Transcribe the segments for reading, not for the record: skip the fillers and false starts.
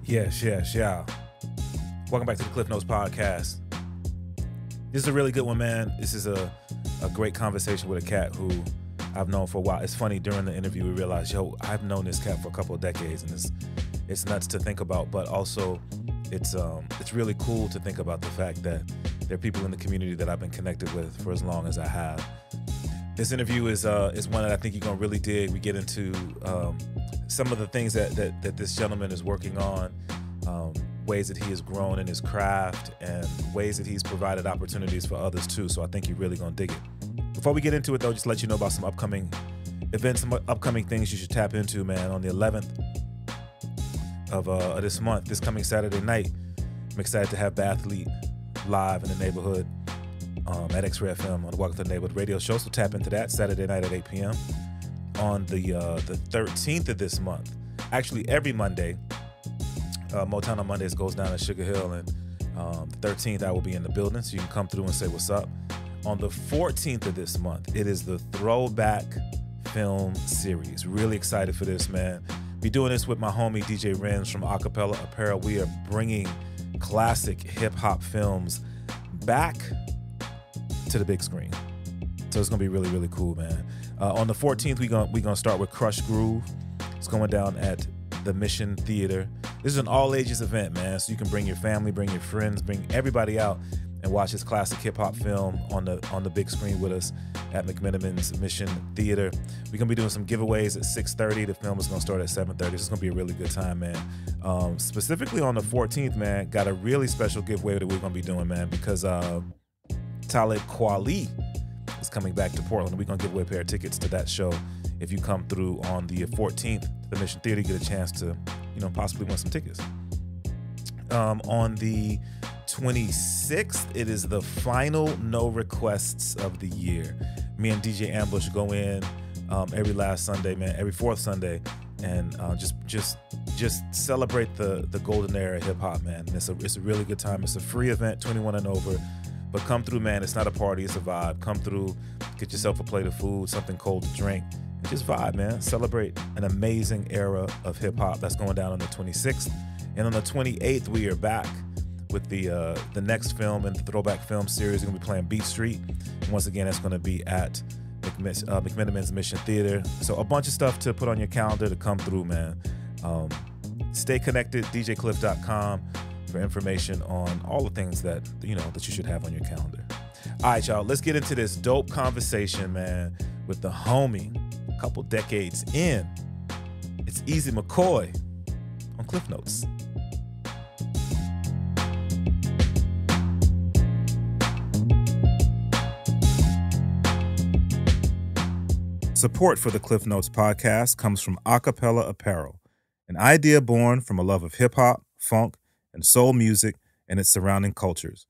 Yes, yeah. Welcome back to the Klyph Notes podcast. This is a really good one, man. This is a great conversation with a cat who I've known for a while. It's funny, during the interview we realized, yo, I've known this cat for a couple of decades, and it's nuts to think about, but also it's really cool to think about the fact that there are people in the community that I've been connected with for as long as I have. This interview is one that I think you're gonna really dig. We get into some of the things that this gentleman is working on, ways that he has grown in his craft, and ways that he's provided opportunities for others too. So I think you're really gonna dig it. Before we get into it though, just to let you know about some upcoming events, some upcoming things you should tap into, man. On the 11th of this month, this coming Saturday night, I'm excited to have Bathlete live in the neighborhood at XRAY FM on the Welcome to the Neighborhood radio show. So tap into that Saturday night at 8 p.m. On the 13th of this month, actually every Monday, Motown on Mondays goes down at Sugar Hill, and the 13th I will be in the building, so you can come through and say what's up. On the 14th of this month, it is the Throwback Film Series. Really excited for this, man. Be doing this with my homie DJ Renz from Akepele Apparel. We are bringing classic hip-hop films back to the big screen. So it's gonna be really, really cool, man. On the 14th, we're gonna start with Crush Groove. It's going down at the Mission Theater. This is an all-ages event, man, so you can bring your family, bring your friends, bring everybody out and watch this classic hip-hop film on the big screen with us at McMenamins Mission Theater. We're gonna be doing some giveaways at 6:30. The film is gonna start at 7:30. This is gonna be a really good time, man. Specifically on the 14th, man, got a really special giveaway that we're gonna be doing, man, because Talib Kweli is coming back to Portland. We're gonna give away a pair of tickets to that show. If you come through on the 14th, the Mission Theater, you get a chance to, possibly win some tickets. On the 26th, it is the final No Requests of the year. Me and DJ Ambush go in every last Sunday, man, every fourth Sunday, and just celebrate the golden era of hip hop, man. And it's a really good time. It's a free event, 21 and over. But come through, man. It's not a party, it's a vibe. Come through, get yourself a plate of food, something cold to drink, and just vibe, man. Celebrate an amazing era of hip hop. That's going down on the 26th. And on the 28th, we are back with the next film in the Throwback Film Series. We're gonna be playing Beat Street. And once again, that's gonna be at McMenamins Mission Theater. So a bunch of stuff to put on your calendar to come through, man. Stay connected, djklyph.com. for information on all the things that you should have on your calendar. All right, y'all, let's get into this dope conversation, man, with the homie, a couple decades in. It's Easy McCoy on Klyph Notes. Support for the Klyph Notes podcast comes from Akepele Apparel, an idea born from a love of hip-hop, funk, and soul music and its surrounding cultures.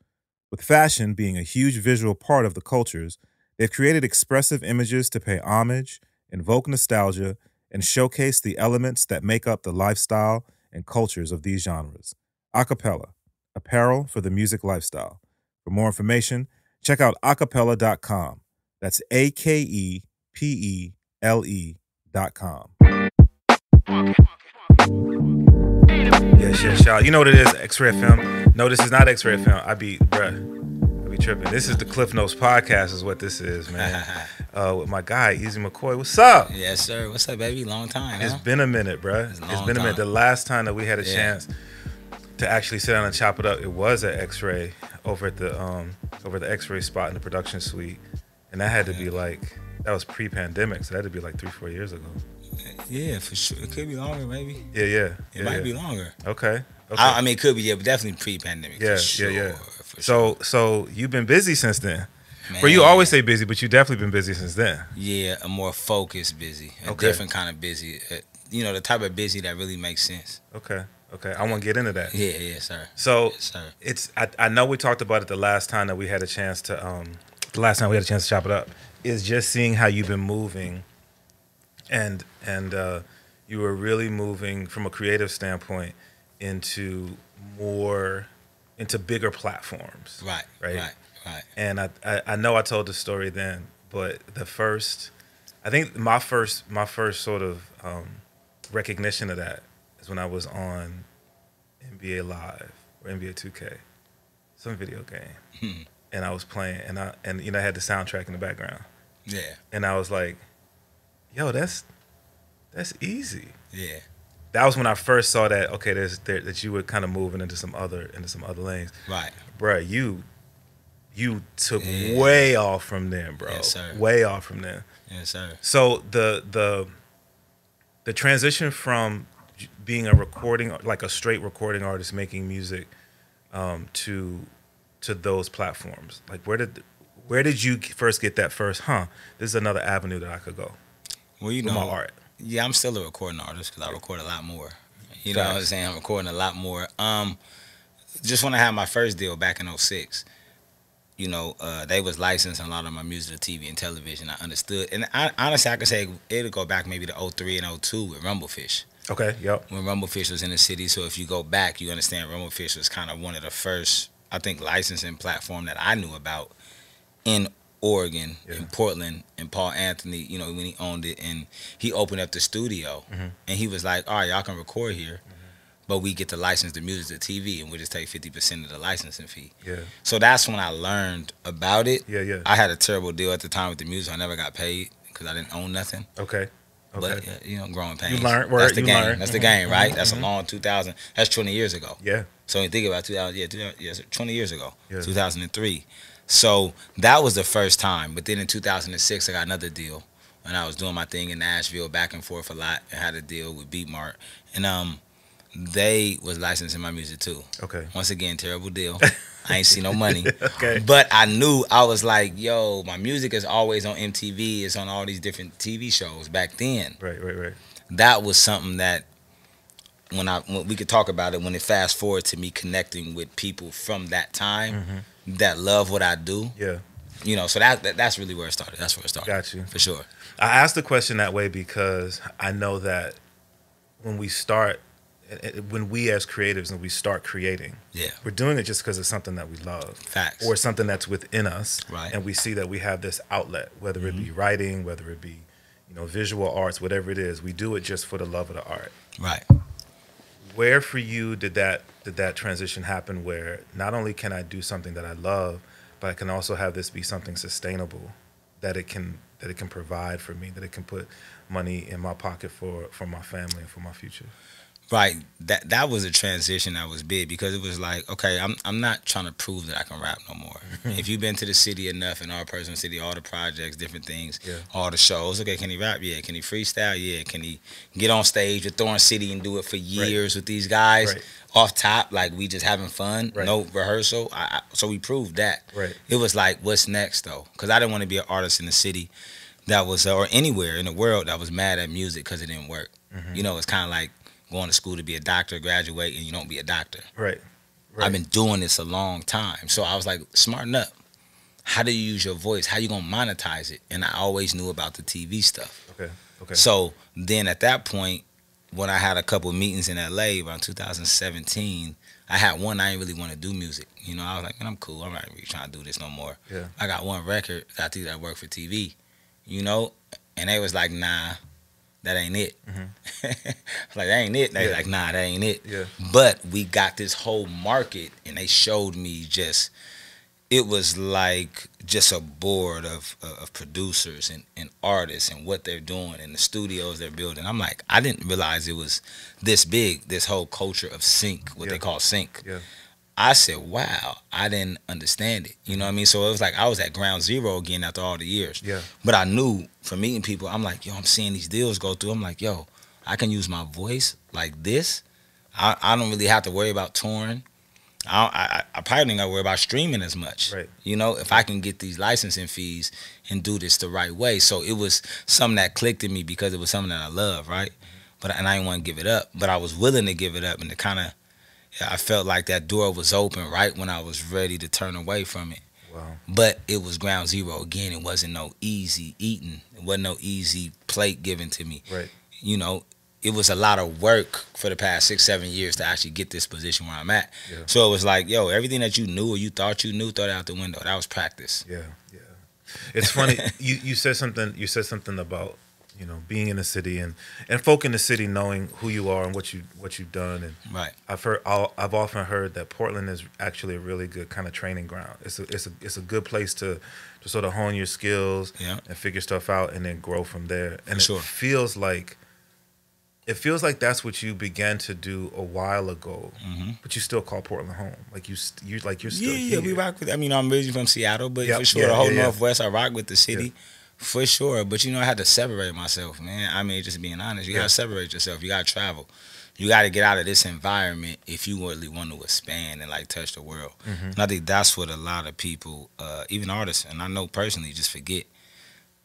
With fashion being a huge visual part of the cultures, they've created expressive images to pay homage, invoke nostalgia, and showcase the elements that make up the lifestyle and cultures of these genres. Akepele, apparel for the music lifestyle. For more information, check out akepele.com. That's AKEPELE.com. Yes, y'all. You know what it is, XRAY FM. No, this is not XRAY FM. I be tripping. This is the Klyph Notes podcast is what this is, man. With my guy, Easy McCoy. What's up? Yes, sir. What's up, baby? Long time, huh? It's been a minute, bro. It's been a minute. The last time that we had a chance to actually sit down and chop it up, it was at XRAY over at the XRAY spot in the production suite. And that had to be that was pre-pandemic, so that had to be 3-4 years ago. Yeah, for sure. It could be longer, maybe. Yeah. It might be longer. Okay. I mean, it could be, but definitely pre-pandemic. Yeah, for sure, yeah. For sure. So you've been busy since then. Man. Well, you always say busy, but you definitely been busy since then. Yeah, a more focused busy. A different kind of busy. The type of busy that really makes sense. Okay. I want to get into that. Yeah, sir. So yes, sir. It's I know we talked about it the last time that we had a chance to chop it up. Is just seeing how you've been moving, and you were really moving from a creative standpoint into bigger platforms. Right. And I know I told the story then, but I think my first sort of recognition of that is when I was on NBA Live or NBA 2K, some video game, and I was playing, and I had the soundtrack in the background. Yeah. And I was like, yo, that's easy. Yeah. That was when I first saw that. Okay, that you were kind of moving into some other lanes. Right. Bruh, you took way off from there, bro. Yes, sir. Way off from there. Yes, sir. So the transition from being a recording, like a straight recording artist making music, to those platforms, like where did you first get that first? This is another avenue that I could go. Well, you with know, my art. Yeah, I'm still a recording artist because I record a lot more. You know what I'm saying? I'm recording a lot more. Just when I had my first deal back in 06, you know, they was licensing a lot of my music to TV and television. I understood. And honestly, I could say it'll go back maybe to 03 and 02 with Rumblefish. Okay, yep. When Rumblefish was in the city. So if you go back, you understand Rumblefish was kind of one of the first, I think, licensing platform that I knew about in Oregon, in Portland, and Paul Anthony, you know, when he owned it, and he opened up the studio, and he was like, all right, y'all can record here, but we get to license the music to TV, and we'll just take 50% of the licensing fee. Yeah. So that's when I learned about it. Yeah. I had a terrible deal at the time with the music. I never got paid because I didn't own nothing. Okay. But, you know, growing pains. You learned. That's the you game. learned. That's the game, right? That's a long 2000. That's 20 years ago. Yeah. So when you think about 2000, 20 years ago, Yeah. 2003. So that was the first time. But then in 2006, I got another deal. And I was doing my thing in Nashville, back and forth a lot. I had a deal with Beatmart. And they was licensing my music too. Okay. Once again, terrible deal. I ain't see no money. Okay. But I knew, I was like, yo, my music is always on MTV. It's on all these different TV shows back then. Right. That was something that when we could talk about it, when it fast forward to me connecting with people from that time that love what I do. Yeah. You know, so that's really where it started. That's where it started. Got you. For sure. I asked the question that way because I know that when we as creatives and we start creating, we're doing it just because it's something that we love. Facts. Or something that's within us. Right. And we see that we have this outlet, whether it be writing, whether it be, you know, visual arts, whatever it is. We do it just for the love of the art. Right. Where for you did that transition happen, where not only can I do something that I love, but I can also have this be something sustainable, that it can provide for me, that it can put money in my pocket for my family and for my future? Right. That was a transition that was big, because it was like, okay, I'm not trying to prove that I can rap no more. If you've been to the city enough, in our personal city, all the projects, different things, all the shows, okay, can he rap? Yeah. Can he freestyle? Yeah. Can he get on stage with Thorn City and do it for years with these guys off top, like we just having fun, no rehearsal? So we proved that. Right. It was like, what's next though? Because I didn't want to be an artist in the city that was, or anywhere in the world that was mad at music because it didn't work. You know, it's kind of like going to school to be a doctor, graduate, and you don't be a doctor. Right. I've been doing this a long time. So I was like, smarten up. How do you use your voice? How you going to monetize it? And I always knew about the TV stuff. Okay. So then at that point, when I had a couple of meetings in LA around 2017, I had one, I didn't really want to do music. You know, I was like, man, I'm cool. I'm not really trying to do this no more. Yeah. I got one record. I think that worked for TV, you know? And they was like, nah, that ain't it. Like, that ain't it. They like, nah, that ain't it. Yeah. But we got this whole market, and they showed me just, it was like just a board of producers and artists and what they're doing and the studios they're building. I'm like, I didn't realize it was this big, this whole culture of sync, what they call sync. Yeah. I said, wow, I didn't understand it. You know what I mean? So it was like I was at ground zero again after all the years. Yeah. But I knew from meeting people, I'm like, yo, I'm seeing these deals go through. I'm like, yo, I can use my voice like this. I don't really have to worry about touring. I probably ain't got to worry about streaming as much. Right. You know, if I can get these licensing fees and do this the right way. So it was something that clicked in me because it was something that I love, right? And I didn't want to give it up. But I was willing to give it up, and to kind of, I felt like that door was open right when I was ready to turn away from it. Wow. But it was ground zero again. It wasn't no easy eating. It wasn't no easy plate given to me. Right. You know, it was a lot of work for the past 6-7 years to actually get this position where I'm at. Yeah. So it was like, yo, everything that you knew or you thought you knew, throw it out the window. That was practice. Yeah. It's funny. you said something. You said something about you know, being in the city and folk in the city knowing who you are and what you've done. And Right. I've often heard that Portland is actually a really good kind of training ground. It's a good place to sort of hone your skills and figure stuff out and then grow from there. And it feels like that's what you began to do a while ago, but you still call Portland home. Like you're still here. We rock with. I mean, I'm originally from Seattle, but for sure the whole Northwest, I rock with the city. For sure, but you know, I had to separate myself, man. I mean, just being honest, you gotta separate yourself. You gotta travel. You gotta get out of this environment if you really want to expand and like touch the world. And I think that's what a lot of people, even artists, and I know personally, just forget.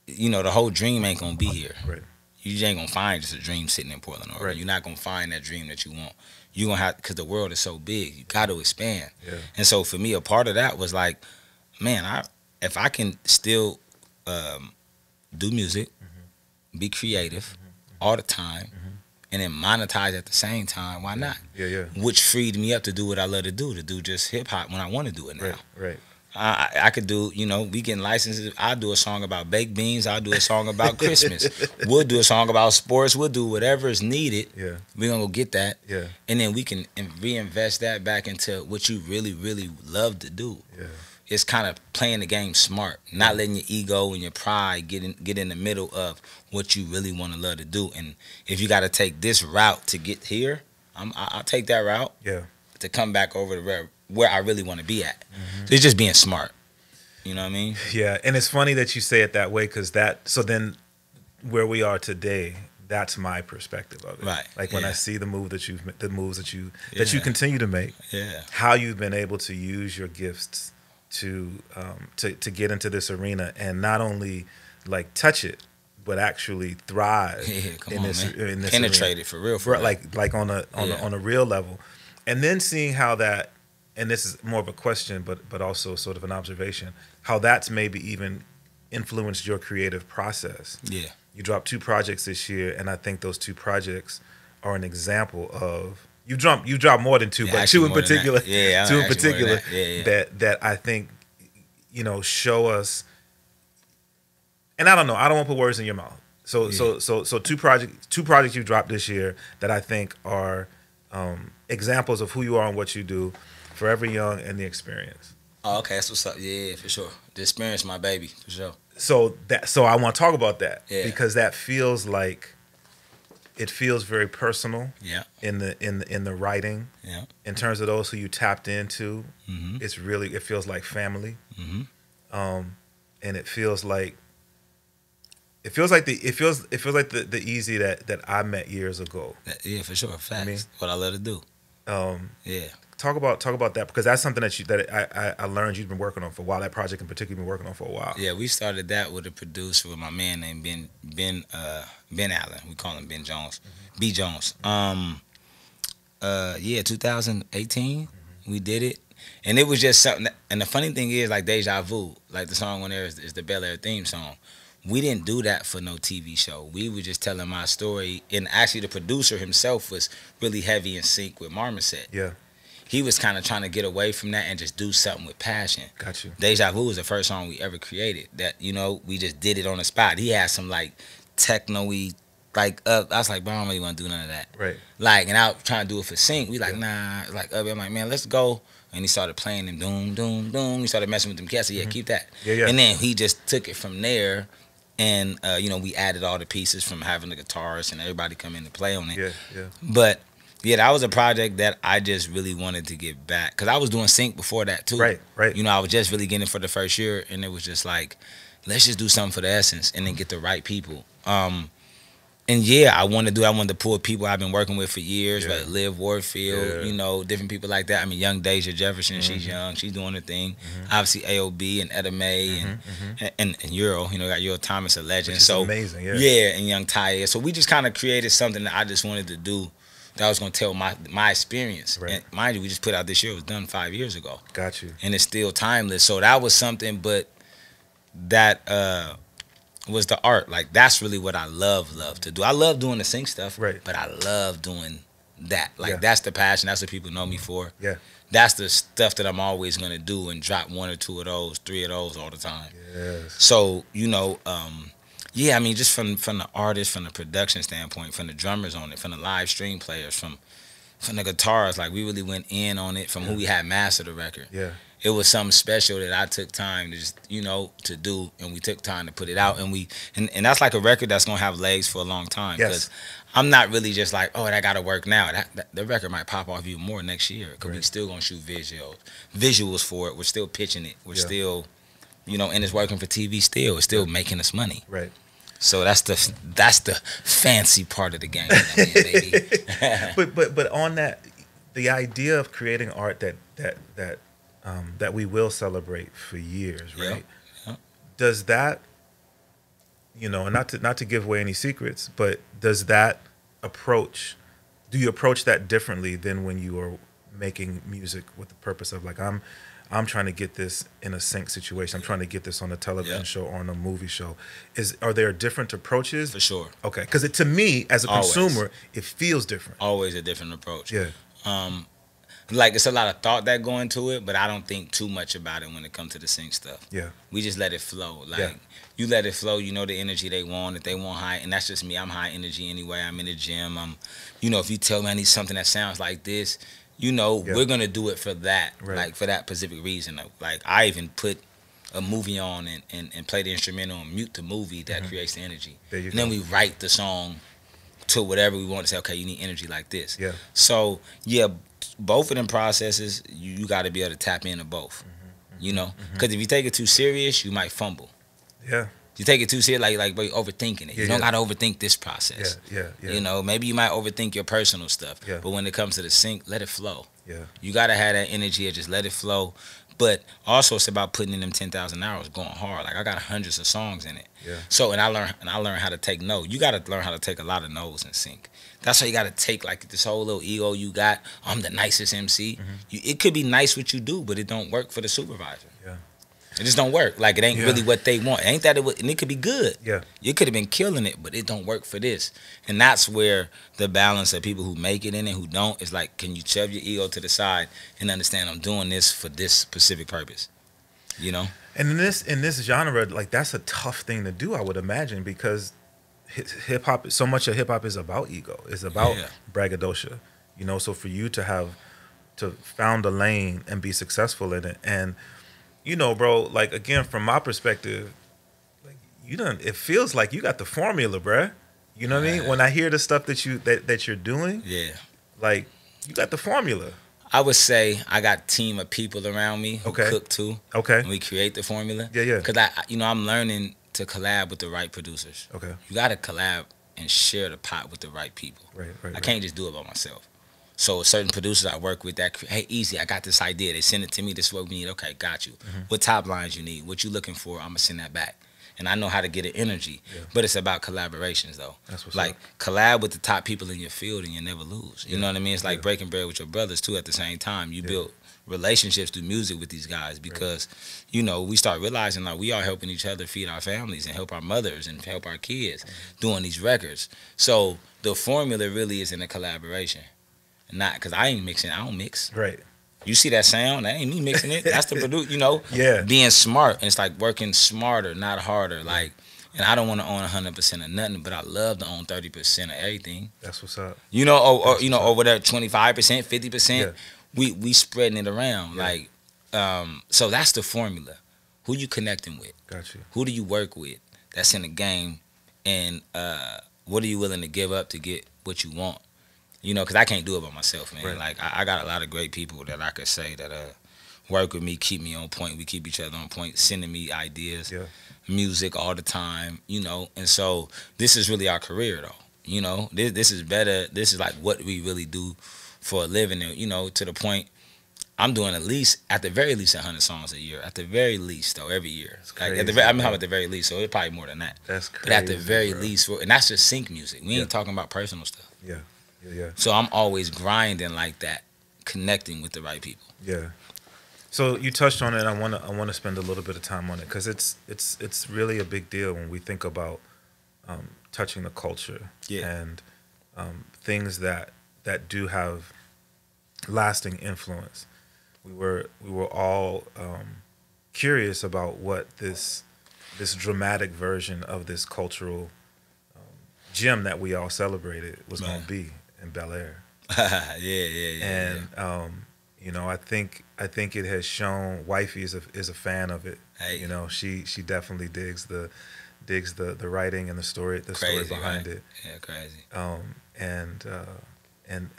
You know, the whole dream ain't gonna be here. Right. You just ain't gonna find just a dream sitting in Portland, or you're not gonna find that dream that you want. You gonna have, because the world is so big, you got to expand. And so for me, a part of that was like, man, if I can still do music, be creative all the time, and then monetize at the same time, why not? Which freed me up to do what I love to do just hip hop when I want to do it now. Right. I could do, you know, we getting licenses. I'll do a song about baked beans. I'll do a song about Christmas. We'll do a song about sports. We'll do whatever is needed. We're going to go get that. And then we can reinvest that back into what you really, really love to do. It's kind of playing the game smart, not letting your ego and your pride get in the middle of what you really want to love to do. And if you got to take this route to get here, I'll take that route to come back over to where I really want to be at. So it's just being smart. You know what I mean? Yeah, and it's funny that you say it that way, because so then where we are today, that's my perspective of it. Right. Like when I see the moves that you continue to make, how you've been able to use your gifts to get into this arena and not only like touch it, but actually thrive in this penetrate arena. It for real, like on a real level. And then seeing how that, and this is more of a question but also sort of an observation, how that's maybe even influenced your creative process. You dropped 2 projects this year, and I think those 2 projects are an example of you dropped more than 2, but 2 in particular. 2 in particular that I think, you know, show us. And I don't know, I don't want to put words in your mouth. So 2 projects you dropped this year that I think are examples of who you are and what you do, Forever Young and The Experience. Oh, okay, that's what's up. Yeah, for sure. The Experience, my baby, for sure. So I want to talk about that because that feels like, it feels very personal. In the writing. In terms of those who you tapped into, it feels like family. And it feels like the Easy that I met years ago. Yeah, for sure. Facts. I mean, what I love to do. Talk about that, because that's something that I learned you've been working on for a while. That project in particular, you've been working on for a while. Yeah, we started that with a producer, with my man named Ben Allen. We call him Ben Jones, B Jones. 2018, we did it, and it was just something. And the funny thing is, like Deja Vu, like the song on there is the Bel-Air theme song. We didn't do that for no TV show. We were just telling my story, and actually the producer himself was really heavy in sync with Marmoset. He was kind of trying to get away from that and just do something with passion. Got you. Deja Vu was the first song we ever created that, you know, we just did it on the spot. He had some like techno-y, like I was like, bro, I don't really want to do none of that. Right. Like, and I was trying to do it for sync. We like, nah, like, I'm like, man, let's go. And he started playing them doom, doom, doom. He started messing with them cats. So keep that. And then he just took it from there. And, you know, we added all the pieces from having the guitarist and everybody come in to play on it. But, yeah, that was a project that I just really wanted to get back. Because I was doing sync before that, too. Right. You know, I was just really getting it for the first year. And it was just like, let's just do something for the essence and then get the right people. And, yeah, I wanted to pull people I've been working with for years, like Liv Warfield, you know, different people like that. I mean, young Deja Jefferson, she's young. She's doing her thing. Obviously, AOB and Etta May and Euro. You know, got Euro Thomas, a legend. Which is amazing, and Young Ty. So we just kind of created something that I just wanted to do that I was going to tell my experience. And mind you, we just put out this year. It was done 5 years ago. Got you. And it's still timeless. So that was something, but that was the art. Like, that's really what I love to do. I love doing the sync stuff, but I love doing that. Like, that's the passion. That's what people know me for. That's the stuff that I'm always going to do and drop 1 or 2 of those, 3 of those all the time. So, you know, Yeah, I mean, just from the artist, from the production standpoint, from the drummers on it, from the live stream players, from the guitars, like we really went in on it. From who we had mastered the record. Yeah. It was something special that I took time to just, to do, and we took time to put it out, and that's like a record that's gonna have legs for a long time. Because I'm not really just like, oh, that gotta work now. The record might pop off even more next year, because we still gonna shoot visuals for it. We're still pitching it. We're still, and it's working for TV still. It's still making us money. Right. So that's the fancy part of the game, baby. but on that, the idea of creating art that we will celebrate for years, right? Yep. Does that, and not to give away any secrets, but does that approach? Do you approach that differently than when you are making music with the purpose of like I'm trying to get this in a sync situation. I'm trying to get this on a television show or on a movie show. Are there different approaches? For sure. Okay, because to me as a consumer, it feels different. Always a different approach. Yeah. Like it's a lot of thought that go into it, but I don't think too much about it when it comes to the sync stuff. Yeah. We just let it flow. Like you let it flow. You know the energy they want. If they want high, and that's just me. I'm high energy anyway. I'm in the gym. If you tell me I need something that sounds like this, we're gonna do it for that. Right. Like for that specific reason. Like I even put a movie on and play the instrumental and mute the movie that creates the energy. There you and then we write the song to whatever we want to say. Okay, you need energy like this. Yeah. So both of them processes, you got to be able to tap into both. Because if you take it too serious, you might fumble. Yeah. You take it too serious, like you're overthinking it. You don't got to overthink this process. Yeah. Maybe you might overthink your personal stuff. Yeah. But when it comes to the sync, let it flow. Yeah. You got to have that energy and just let it flow. But also it's about putting in them 10,000 hours, going hard. Like I got hundreds of songs in it. Yeah. So I learned how to take no. You got to learn how to take a lot of no's in sync. That's why you got to take like this whole little ego you got. I'm the nicest MC. It could be nice what you do, but it don't work for the supervisor. Yeah. It just don't work. Like it ain't really what they want. Ain't that it? And it could be good. Yeah. You could have been killing it, but it don't work for this. And that's where the balance of people who make it in and who don't is like, can you shove your ego to the side and understand I'm doing this for this specific purpose? And in this genre, like that's a tough thing to do, I would imagine, because hip hop, so much of hip hop is about ego. It's about braggadocio. So for you to found a lane and be successful in it, and bro, like again, from my perspective, like it feels like you got the formula, bruh. You know what I mean? When I hear the stuff that you're doing, like you got the formula. I would say I got a team of people around me who cook too. Okay. And we create the formula. Yeah. Because I'm learning to collab with the right producers. Okay. You got to collab and share the pot with the right people. Right. I can't just do it by myself. So certain producers I work with hey, easy, I got this idea. They send it to me. This is what we need. Okay, got you. What top lines you need? What you looking for? I'm going to send that back. And I know how to get an energy. Yeah. But it's about collaborations, though. That's what's like, up. Collab with the top people in your field and you never lose. You know what I mean? It's like breaking bread with your brothers, too, at the same time. You build relationships through music with these guys because, we start realizing like we are helping each other feed our families and help our mothers and help our kids doing these records. So the formula really is in the collaboration. Not because I ain't mixing. I don't mix. Right. You see that sound? That ain't me mixing it. That's the producer, being smart. And it's like working smarter, not harder. Like, and I don't want to own 100% of nothing, but I love to own 30% of everything. That's what's up. Or whatever, 25%, 50%. Yeah. We spreading it around. Yeah. Like, so that's the formula. Who you connecting with? Got you. Who do you work with that's in the game? And what are you willing to give up to get what you want? Because I can't do it by myself, man. Right. Like, I got a lot of great people that I could say that work with me, keep me on point. We keep each other on point, sending me ideas, music all the time, And so this is really our career, though. This is better. This is like what we really do for a living. And, to the point, I'm doing at the very least, 100 songs a year. At the very least, though, every year. Like at the very least, so it's probably more than that. That's crazy. But at the very least, and that's just sync music. We ain't talking about personal stuff. Yeah. So I'm always grinding like that, connecting with the right people. Yeah. So you touched on it. I want to spend a little bit of time on it because it's really a big deal when we think about touching the culture and things that do have lasting influence. We were all curious about what this this dramatic version of this cultural gem that we all celebrated was going to be in Bel-Air. And you know, I think it has shown. Wifey is a fan of it. Hey. You know, she definitely digs the writing and the story behind it. Yeah, crazy. And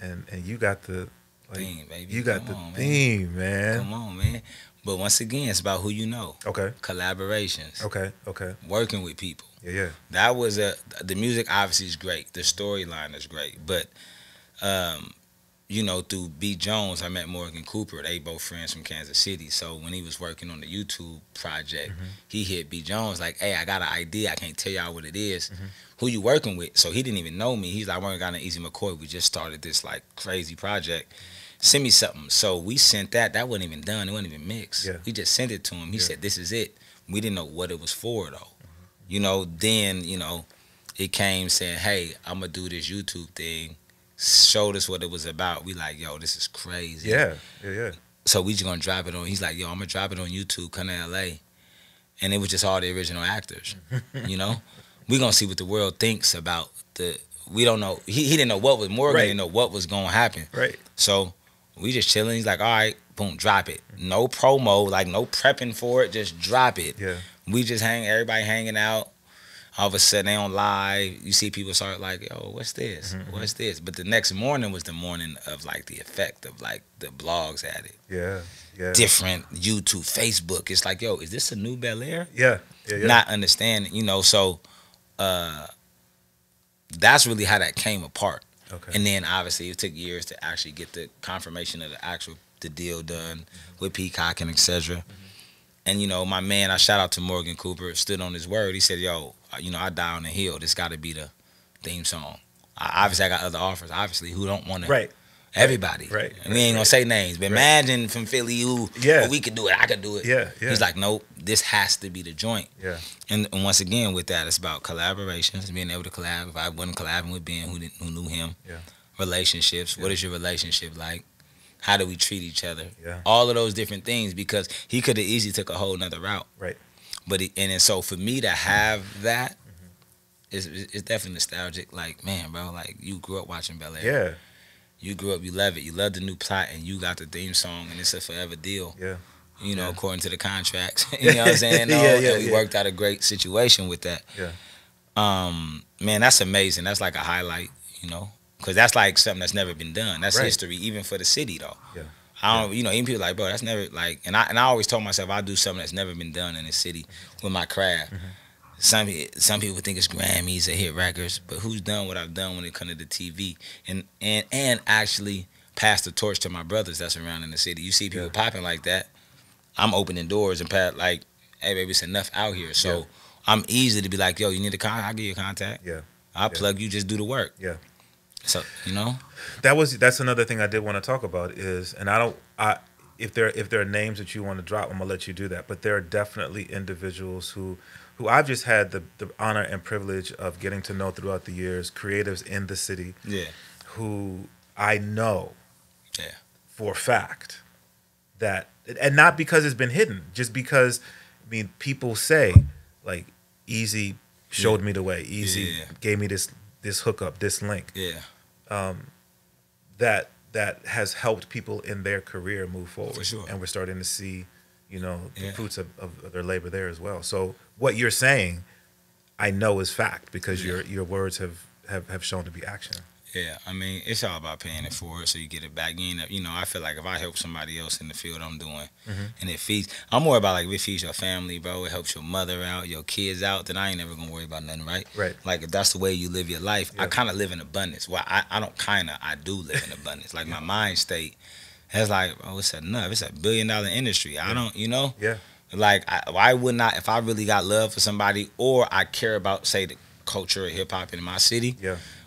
you got the theme, baby. You got the theme, man. Come on, man. But once again, it's about who you know. Okay. Collaborations. Okay. Working with people. Yeah. That was the music obviously is great. The storyline is great. But you know, through B. Jones, I met Morgan Cooper. They both friends from Kansas City. So when he was working on the YouTube project, he hit B. Jones like, hey, I got an idea. I can't tell y'all what it is. Who you working with? So he didn't even know me. He's like, I working on Easy McCoy. We just started this like crazy project. Send me something. So we sent that. That wasn't even done. It wasn't even mixed. Yeah. We just sent it to him. He said, this is it. We didn't know what it was for, though. You know, then, you know, it came saying, hey, I'm going to do this YouTube thing. Showed us what it was about. We like, yo, this is crazy. Yeah. So we just going to drop it on. He's like, yo, I'm going to drop it on YouTube. Come to L.A. And it was just all the original actors, you know? We going to see what the world thinks about we don't know. He didn't know what was, Morgan didn't know what was going to happen. Right. So we just chilling. He's like, all right, boom, drop it. No promo, like no prepping for it, just drop it. Yeah. We just everybody hanging out. All of a sudden they on live. You see people start like, yo, what's this? What's this? But the next morning was the morning of like the effect of like the blogs had it. Yeah. Different YouTube, Facebook. It's like, yo, is this a new Bel-Air? Yeah. Not understanding, you know, so that's really how that came apart. Okay. And then obviously it took years to actually get the confirmation of the deal done with Peacock and etc. And you know, my man, I shout out to Morgan Cooper, stood on his word. He said, yo, you know, I die on the hill. This got to be the theme song. Obviously, I got other offers. Obviously, who don't want to? Right. Everybody. Right. And we ain't going to say names. But imagine from Philly who, we could do it, I could do it. Yeah. He's like, nope, this has to be the joint. Yeah. And once again, with that, it's about collaborations, being able to collab. If I wasn't collabing with Ben, who knew him. Yeah. Relationships. What is your relationship like? How do we treat each other? Yeah. All of those different things, because he could have easily took a whole nother route. Right. But so for me to have that, it's definitely nostalgic. Like, man, bro, like you grew up watching Bel-Air. Yeah. You grew up, you love it. You love the new plot, and you got the theme song, and it's a forever deal. Yeah. You know, according to the contracts. You know what I'm saying? And we worked out a great situation with that. Yeah. Man, that's amazing. That's like a highlight, you know, because that's like something that's never been done. That's history, even for the city, though. Yeah. I don't, you know, even people like, bro, that's never like, and I always told myself I'll do something that's never been done in the city with my craft. Some people think it's Grammys or hit records, but who's done what I've done when it comes to the TV and actually pass the torch to my brothers that's around in the city. You see people popping like that, I'm opening doors and pat like, hey baby, it's enough out here. So I'm easy to be like, yo, you need a contact, I'll give you a contact. Yeah. I'll plug you, just do the work. Yeah. So, you know? That's another thing I did want to talk about is, and if there are names that you want to drop, I'm gonna let you do that. But there are definitely individuals who I've just had the honor and privilege of getting to know throughout the years, creatives in the city, who I know for a fact that, and not because it's been hidden, just because, I mean, people say, like, Easy showed me the way, Easy gave me this hookup, this link, that has helped people in their career move forward. For sure. And we're starting to see, you know, the fruits of their labor there as well. So what you're saying, I know is fact because your words have shown to be action. Yeah, I mean, it's all about paying it forward so you get it back in. You know, I feel like if I help somebody else in the field I'm doing, and it feeds, I'm more about like if it feeds your family, bro, it helps your mother out, your kids out, then I ain't never gonna worry about nothing, right? Right. Like if that's the way you live your life, I kind of live in abundance. Well, I do live in abundance. Like my mind state has like, oh, it's enough. It's $1 billion industry. I don't, you know? Yeah. Like, why wouldn't I, if I really got love for somebody or I care about, say, the culture of hip-hop in my city,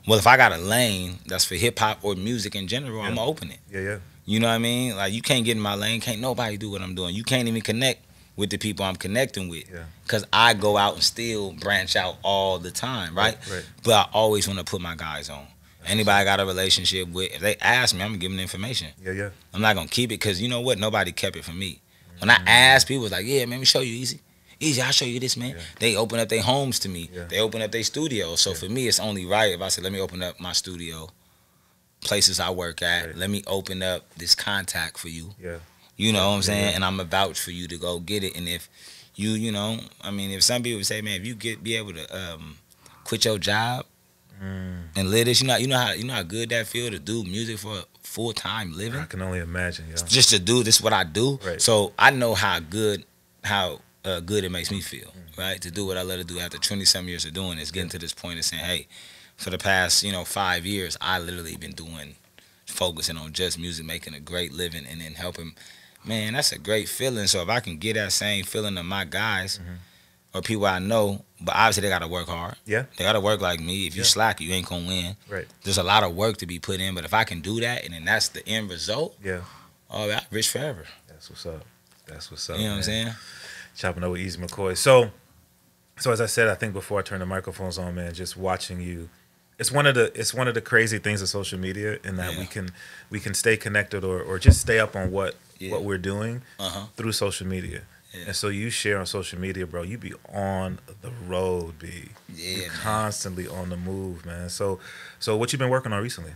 well, if I got a lane that's for hip-hop or music in general, I'm going to open it. Yeah. You know what I mean? Like, you can't get in my lane. Can't nobody do what I'm doing. You can't even connect with the people I'm connecting with. Because I go out and still branch out all the time, right? But I always want to put my guys on. Anybody I got a relationship with, if they ask me, I'm going to give them the information. Yeah. I'm not going to keep it because you know what? Nobody kept it from me. When I asked people, it was like, yeah, man, we show you Easy. Easy, I'll show you this, man. They open up their homes to me. They open up their studios. So for me, it's only right if I say, let me open up my studio, places I work at. Let me open up this contact for you. You know what I'm saying? And I'm a vouch for you to go get it. And if you know, I mean, if some people would say, man, if you be able to quit your job and live this, you know how good that feel to do music for a full-time living. I can only imagine. Just to do this, what I do. So I know how good it makes me feel, right? To do what I love to do after 20-some years of doing this, getting to this point of saying, hey, for the past 5 years, I literally been focusing on just music, making a great living, and then helping. Man, that's a great feeling. So if I can get that same feeling of my guys or people I know, but obviously they got to work hard. They got to work like me. If you slack, you ain't going to win. There's a lot of work to be put in, but if I can do that and then that's the end result, oh, I'm rich forever. That's what's up. That's what's up. You know what I'm saying? Chopping up with Easy McCoy. So as I said, I think before I turn the microphones on, man, just watching you, it's one of the crazy things of social media in that we can stay connected or just stay up on what we're doing through social media. And so you share on social media, bro. You be on the road, B. You're constantly on the move, man. So what you been working on recently?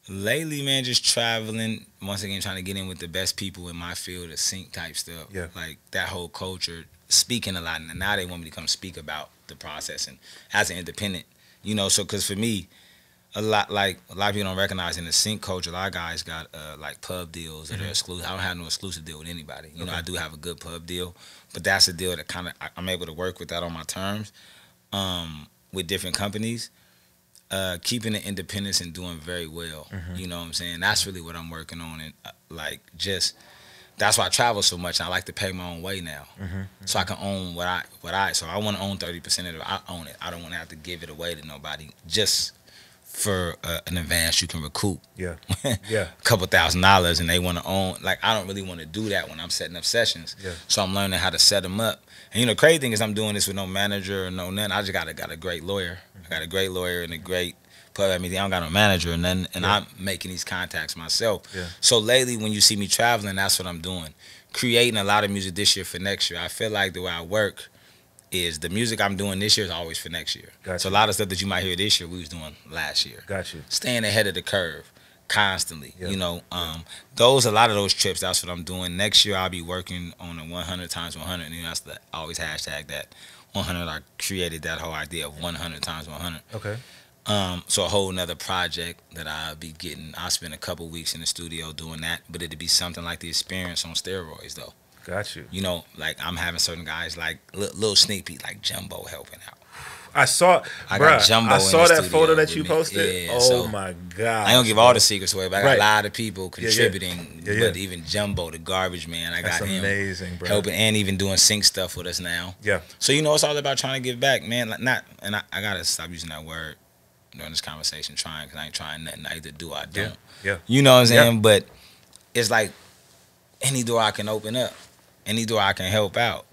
Lately, man, just traveling. Once again, trying to get in with the best people in my field of sync type stuff. Like that whole culture, speaking a lot. And now they want me to come speak about the process and as an independent, so because for me, a lot of people don't recognize in the sync culture, a lot of guys got like pub deals that are exclusive. I don't have no exclusive deal with anybody. I do have a good pub deal, but that's a deal that kind of I'm able to work with that on my terms with different companies. Keeping the independence and doing very well. You know what I'm saying? That's really what I'm working on. And that's why I travel so much. I like to pay my own way now. So I can own so I want to own 30% of it. I own it. I don't want to have to give it away to nobody just for an advance you can recoup. A couple $1,000 and they want to own. Like, I don't really want to do that when I'm setting up sessions. So I'm learning how to set them up. And the crazy thing is I'm doing this with no manager or no nothing. I just got a great lawyer. I got a great lawyer and a great pub. I mean, I don't got no manager and nothing, and I'm making these contacts myself. So lately, when you see me traveling, that's what I'm doing. Creating a lot of music this year for next year. I feel like the way I work is the music I'm doing this year is always for next year. So a lot of stuff that you might hear this year, we was doing last year. Staying ahead of the curve constantly. A lot of those trips, that's what I'm doing. Next year, I'll be working on a 100 times 100. And that's always hashtag that 100. I created that whole idea of 100 times 100. So a whole nother project that I'll be getting. I'll spend a couple weeks in the studio doing that, but it'd be something like the experience on steroids, though. Like I'm having certain guys like little sneak peek, like Jumbo helping out. I saw that photo that you posted. Oh my God! I don't give all the secrets away, but I got a lot of people contributing. But even Jumbo, the garbage man, I got him amazing, bro. helping and even doing sync stuff with us now. So it's all about trying to give back, man. I gotta stop using that word during this conversation. Trying, because I ain't trying nothing. I either do or I don't. You know what I'm saying? But it's like any door I can open up, any door I can help out.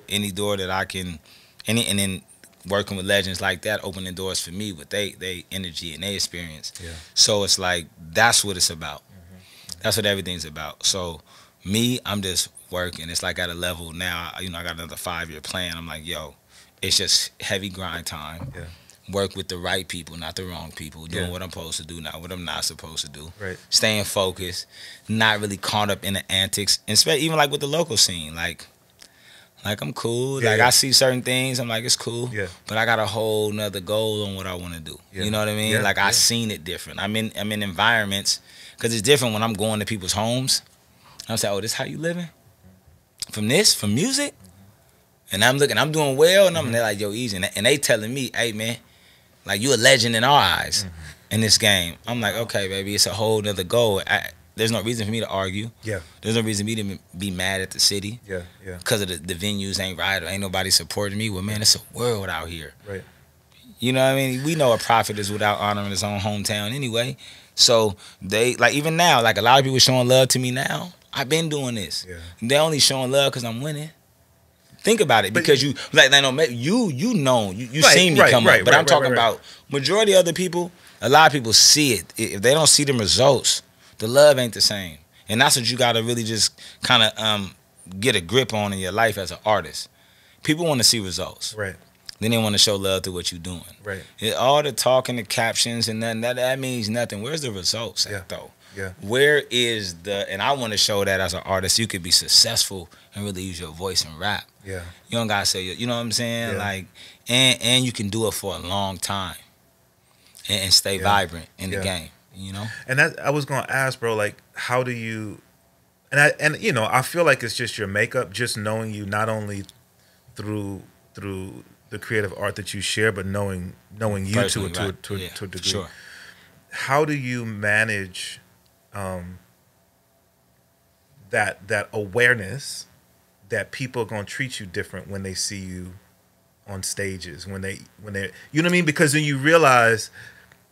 Any door that I can, and then working with legends like that, opening doors for me with they energy and they experience. So it's like that's what it's about. That's what everything's about. So me, I'm just working. It's like at a level now. I got another 5-year plan. I'm like, it's just heavy grind time. Work with the right people, not the wrong people. Doing what I'm supposed to do, not what I'm not supposed to do. Staying focused, not really caught up in the antics. And even like with the local scene, like I'm cool. I see certain things. I'm like, it's cool. But I got a whole nother goal on what I want to do. You know what I mean? I seen it different. I'm in environments, because it's different when I'm going to people's homes. I'm saying, oh, this how you living? From music? And I'm looking, I'm doing well, and they're like, yo, easy. And they telling me, hey, man, like, you a legend in our eyes in this game. I'm like, okay, baby, it's a whole nother goal. There's no reason for me to argue. There's no reason for me to be mad at the city. Because of the venues ain't right or ain't nobody supporting me. Well, man, it's a world out here. You know what I mean? We know a prophet is without honor in his own hometown anyway. So they, like, even now, like, a lot of people showing love to me now. I've been doing this. They only showing love because I'm winning. Think about it, because you seen me come up, but I'm talking about majority of other people. A lot of people see it. If they don't see them results, the love ain't the same, and that's what you got to really just kind of get a grip on in your life as an artist. people want to see results. Right. Then they want to show love to what you're doing. Right. All the talking, the captions, and then that means nothing. Where's the results at, though? Yeah. Where is the, and I want to show that as an artist, you could be successful and really use your voice and rap. Yeah. You don't gotta say, you know what I'm saying? Yeah. Like, and you can do it for a long time and stay vibrant in the game, you know? And that, I was gonna ask, bro, like, how do you, and you know, I feel like it's just your makeup, just knowing you not only through the creative art that you share, but knowing you to a degree. Sure. How do you manage that awareness that people are gonna treat you different when they see you on stages, when they you know what I mean? Because then you realize,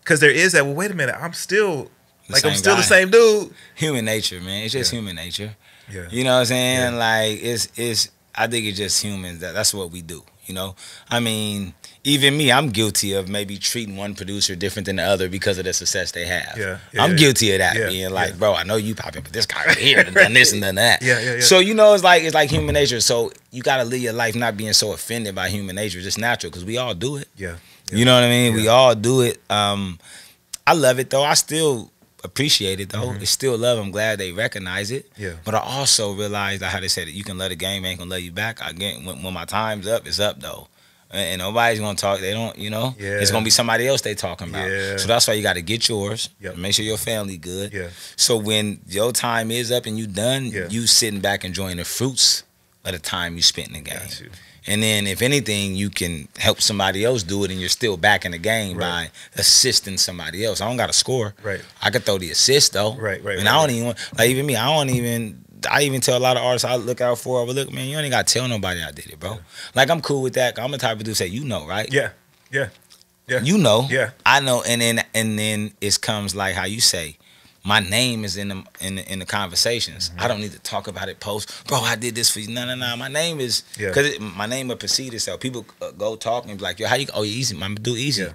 because there is that, well, wait a minute, I'm still the same dude. Human nature, man. It's just human nature. Yeah. You know what I'm saying? Like, it's I think it's just humans. That's what we do, you know? I mean, even me, I'm guilty of maybe treating one producer different than the other because of the success they have. I'm guilty of that, being like, bro, I know you popping, but this guy right here done this and done that. So, you know, it's like human nature. So you got to live your life not being so offended by human nature. It's just natural because we all do it. You know what I mean? We all do it. I love it, though. I still appreciate it, though. It's still love. I'm glad they recognize it. But I also realize that how they said it, you can love a game, ain't gonna love you back. Again, when my time's up, it's up, though. And nobody's gonna talk. They don't, you know. It's gonna be somebody else they talking about. So that's why you got to get yours. Make sure your family good. So when your time is up and you done, you sitting back enjoying the fruits of the time you spent in the game. And then, if anything, you can help somebody else do it, and you're still back in the game by assisting somebody else. I don't got to score. I could throw the assist though. And I don't even like, even me. I even tell a lot of artists I look out for. But look, man, you ain't got to tell nobody I did it, bro. Like, I'm cool with that. I'm the type of dude say, you know, right? You know. I know. And then it comes like how you say, my name is in the conversations. I don't need to talk about it post. Bro, I did this for you. No. My name is, because my name will precede itself. People go talk and be like, yo, how you, oh, easy. My dude easy.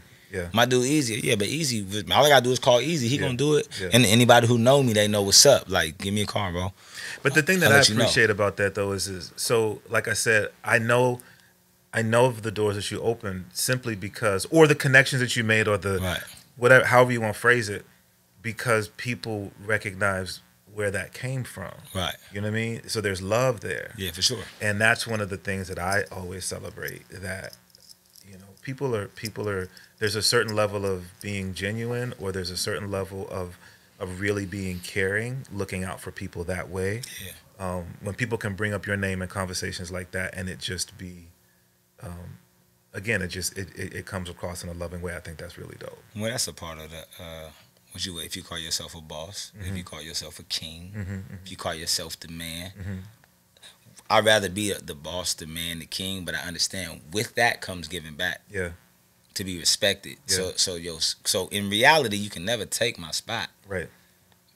My dude easy. Yeah, but easy, all I got to do is call easy. He going to do it. And anybody who know me, they know what's up. Like, give me a call, bro. But the thing that I appreciate about that, though, is so, like I said, I know of the doors that you opened simply because, or the connections that you made, or the, whatever, however you want to phrase it, because people recognize where that came from. You know what I mean? So there's love there. Yeah, for sure. And that's one of the things that I always celebrate, that, you know, people are there's a certain level of being genuine, or there's a certain level of really being caring, looking out for people that way. When people can bring up your name in conversations like that, and it just be, again, it comes across in a loving way. I think that's really dope. Well, that's a part of the, if you call yourself a boss, if you call yourself a king, if you call yourself the man, I'd rather be the boss, the man, the king, but I understand with that comes giving back. To be respected. So in reality, you can never take my spot.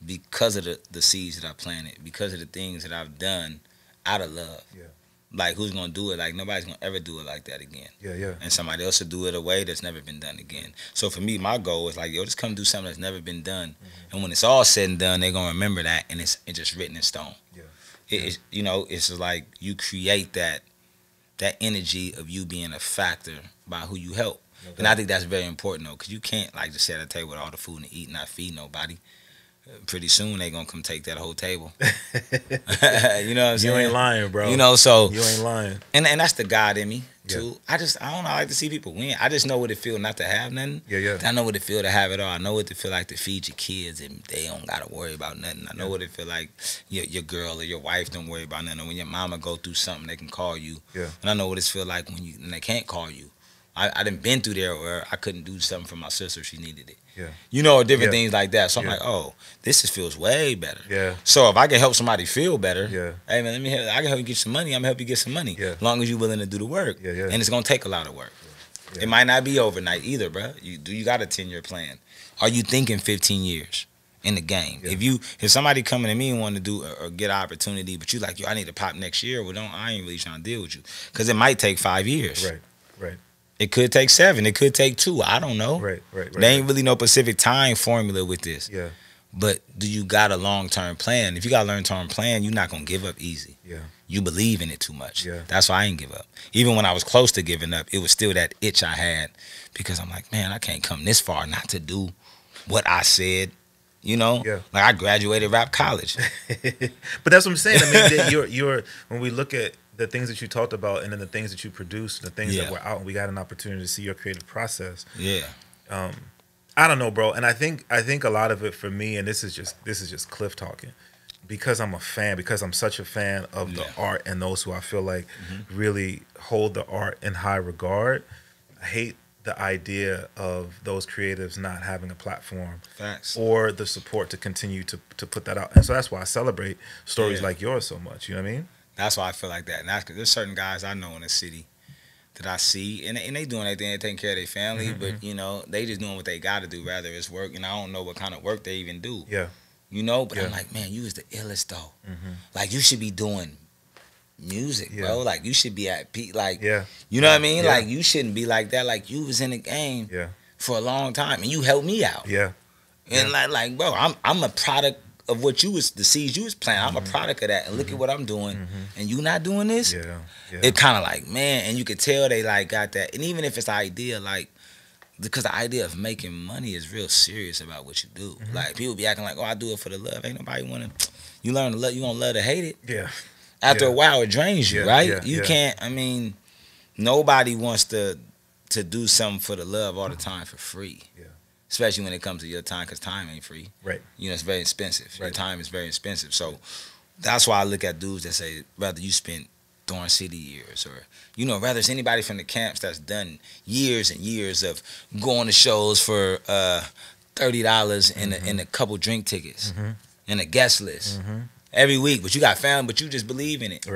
Because of the seeds that I planted, because of the things that I've done out of love. Like, who's gonna do it? Like, nobody's gonna ever do it like that again. And somebody else will do it a way that's never been done again. So for me, my goal is like, yo, just come do something that's never been done. And when it's all said and done, they're gonna remember that, and it's just written in stone. It's, you know, it's like you create that energy of you being a factor by who you help. And I think that's very important, though, because you can't, like, just sit at a table with all the food and eat and not feed nobody. Pretty soon they gonna come take that whole table. You know what I'm saying? You ain't lying, bro. You know, so you ain't lying. And that's the God in me too. I don't know. I like to see people win. I just know what it feel not to have nothing. I know what it feel to have it all. I know what it feel like to feed your kids and they don't gotta worry about nothing. I know what it feel like your girl or your wife don't worry about nothing. When your mama go through something, they can call you. And I know what it feel like when they can't call you. I done been through there where I couldn't do something for my sister if she needed it. You know, different things like that. So I'm like, oh, this just feels way better. So if I can help somebody feel better, hey man, I can help you get some money. I'm gonna help you get some money. As long as you're willing to do the work. And it's gonna take a lot of work. It might not be overnight either, bro. You got a 10-year plan? Are you thinking 15 years in the game? If somebody coming to me and want to do or get an opportunity, but you like, yo, I need to pop next year. Well, I ain't really trying to deal with you, because it might take 5 years. It could take 7. It could take 2. I don't know. There ain't really no specific time formula with this. But do you got a long-term plan? If you got a long-term plan, you're not going to give up easy. You believe in it too much. Yeah. That's why I ain't give up. Even when I was close to giving up, it was still that itch I had because I'm like, man, I can't come this far not to do what I said. You know, Yeah. like I graduated rap college. But that's what I'm saying. I mean, you're when we look at the things that you talked about and then the things that you produce, the things that were out, and we got an opportunity to see your creative process. Yeah. I don't know, bro. And I think a lot of it for me, and this is just Klyph talking, because I'm a fan, because I'm such a fan of the art and those who I feel like really hold the art in high regard. I hate the idea of those creatives not having a platform or the support to continue to put that out. And so that's why I celebrate stories like yours so much. You know what I mean? That's why I feel like that. And that's because there's certain guys I know in the city that I see, and they doing their thing, they taking care of their family, but, you know, they just doing what they got to do, rather it's work, and I don't know what kind of work they even do. Yeah. You know? But I'm like, man, you was the illest, though. Like, you should be doing music, bro. Like, you should be at peak. Like, you know what I mean? Like, you shouldn't be like that. Like, you was in the game for a long time, and you helped me out. And like, bro, I'm a product of what you was, the seeds you was planting. I'm a product of that, and look at what I'm doing, and you not doing this. It kind of like, man, and you could tell they like got that. And even if it's the idea, like, because the idea of making money is real serious about what you do. Like, people be acting like, oh, I do it for the love. Ain't nobody want to. You learn to love, you gonna love to hate it. After a while, it drains you, right? You can't. I mean, nobody wants to do something for the love all the time for free. Especially when it comes to your time, because time ain't free. You know, it's very expensive. Your time is very expensive. So that's why I look at dudes that say, rather you spent Thorn City years, or, you know, rather it's anybody from the camps that's done years and years of going to shows for $30 and a couple drink tickets and a guest list every week. But you got family, but you just believe in it.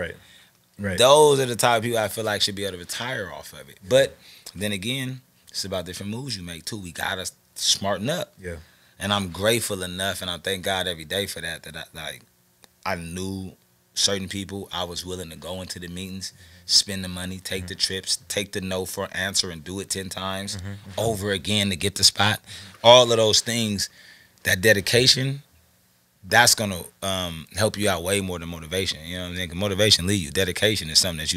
Those are the type of people I feel like should be able to retire off of it. But then again, it's about different moves you make too. We gotta smarten up. And I'm grateful enough, and I thank God every day for that, that I knew certain people, I was willing to go into the meetings, spend the money, take the trips, take the no for an answer and do it 10 times over again to get the spot. All of those things, that dedication, that's going to help you out way more than motivation. You know what I'm saying? 'Cause motivation lead you. Dedication is something that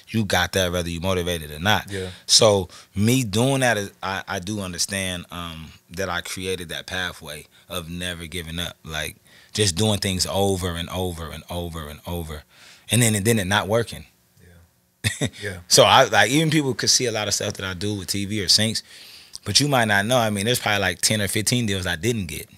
you got that whether you motivated or not. So me doing that, I do understand that I created that pathway of never giving up. Like, just doing things over and over and over and over. And then it not working. So I like, even people could see a lot of stuff that I do with TV or syncs, but you might not know. I mean, there's probably like 10 or 15 deals I didn't get.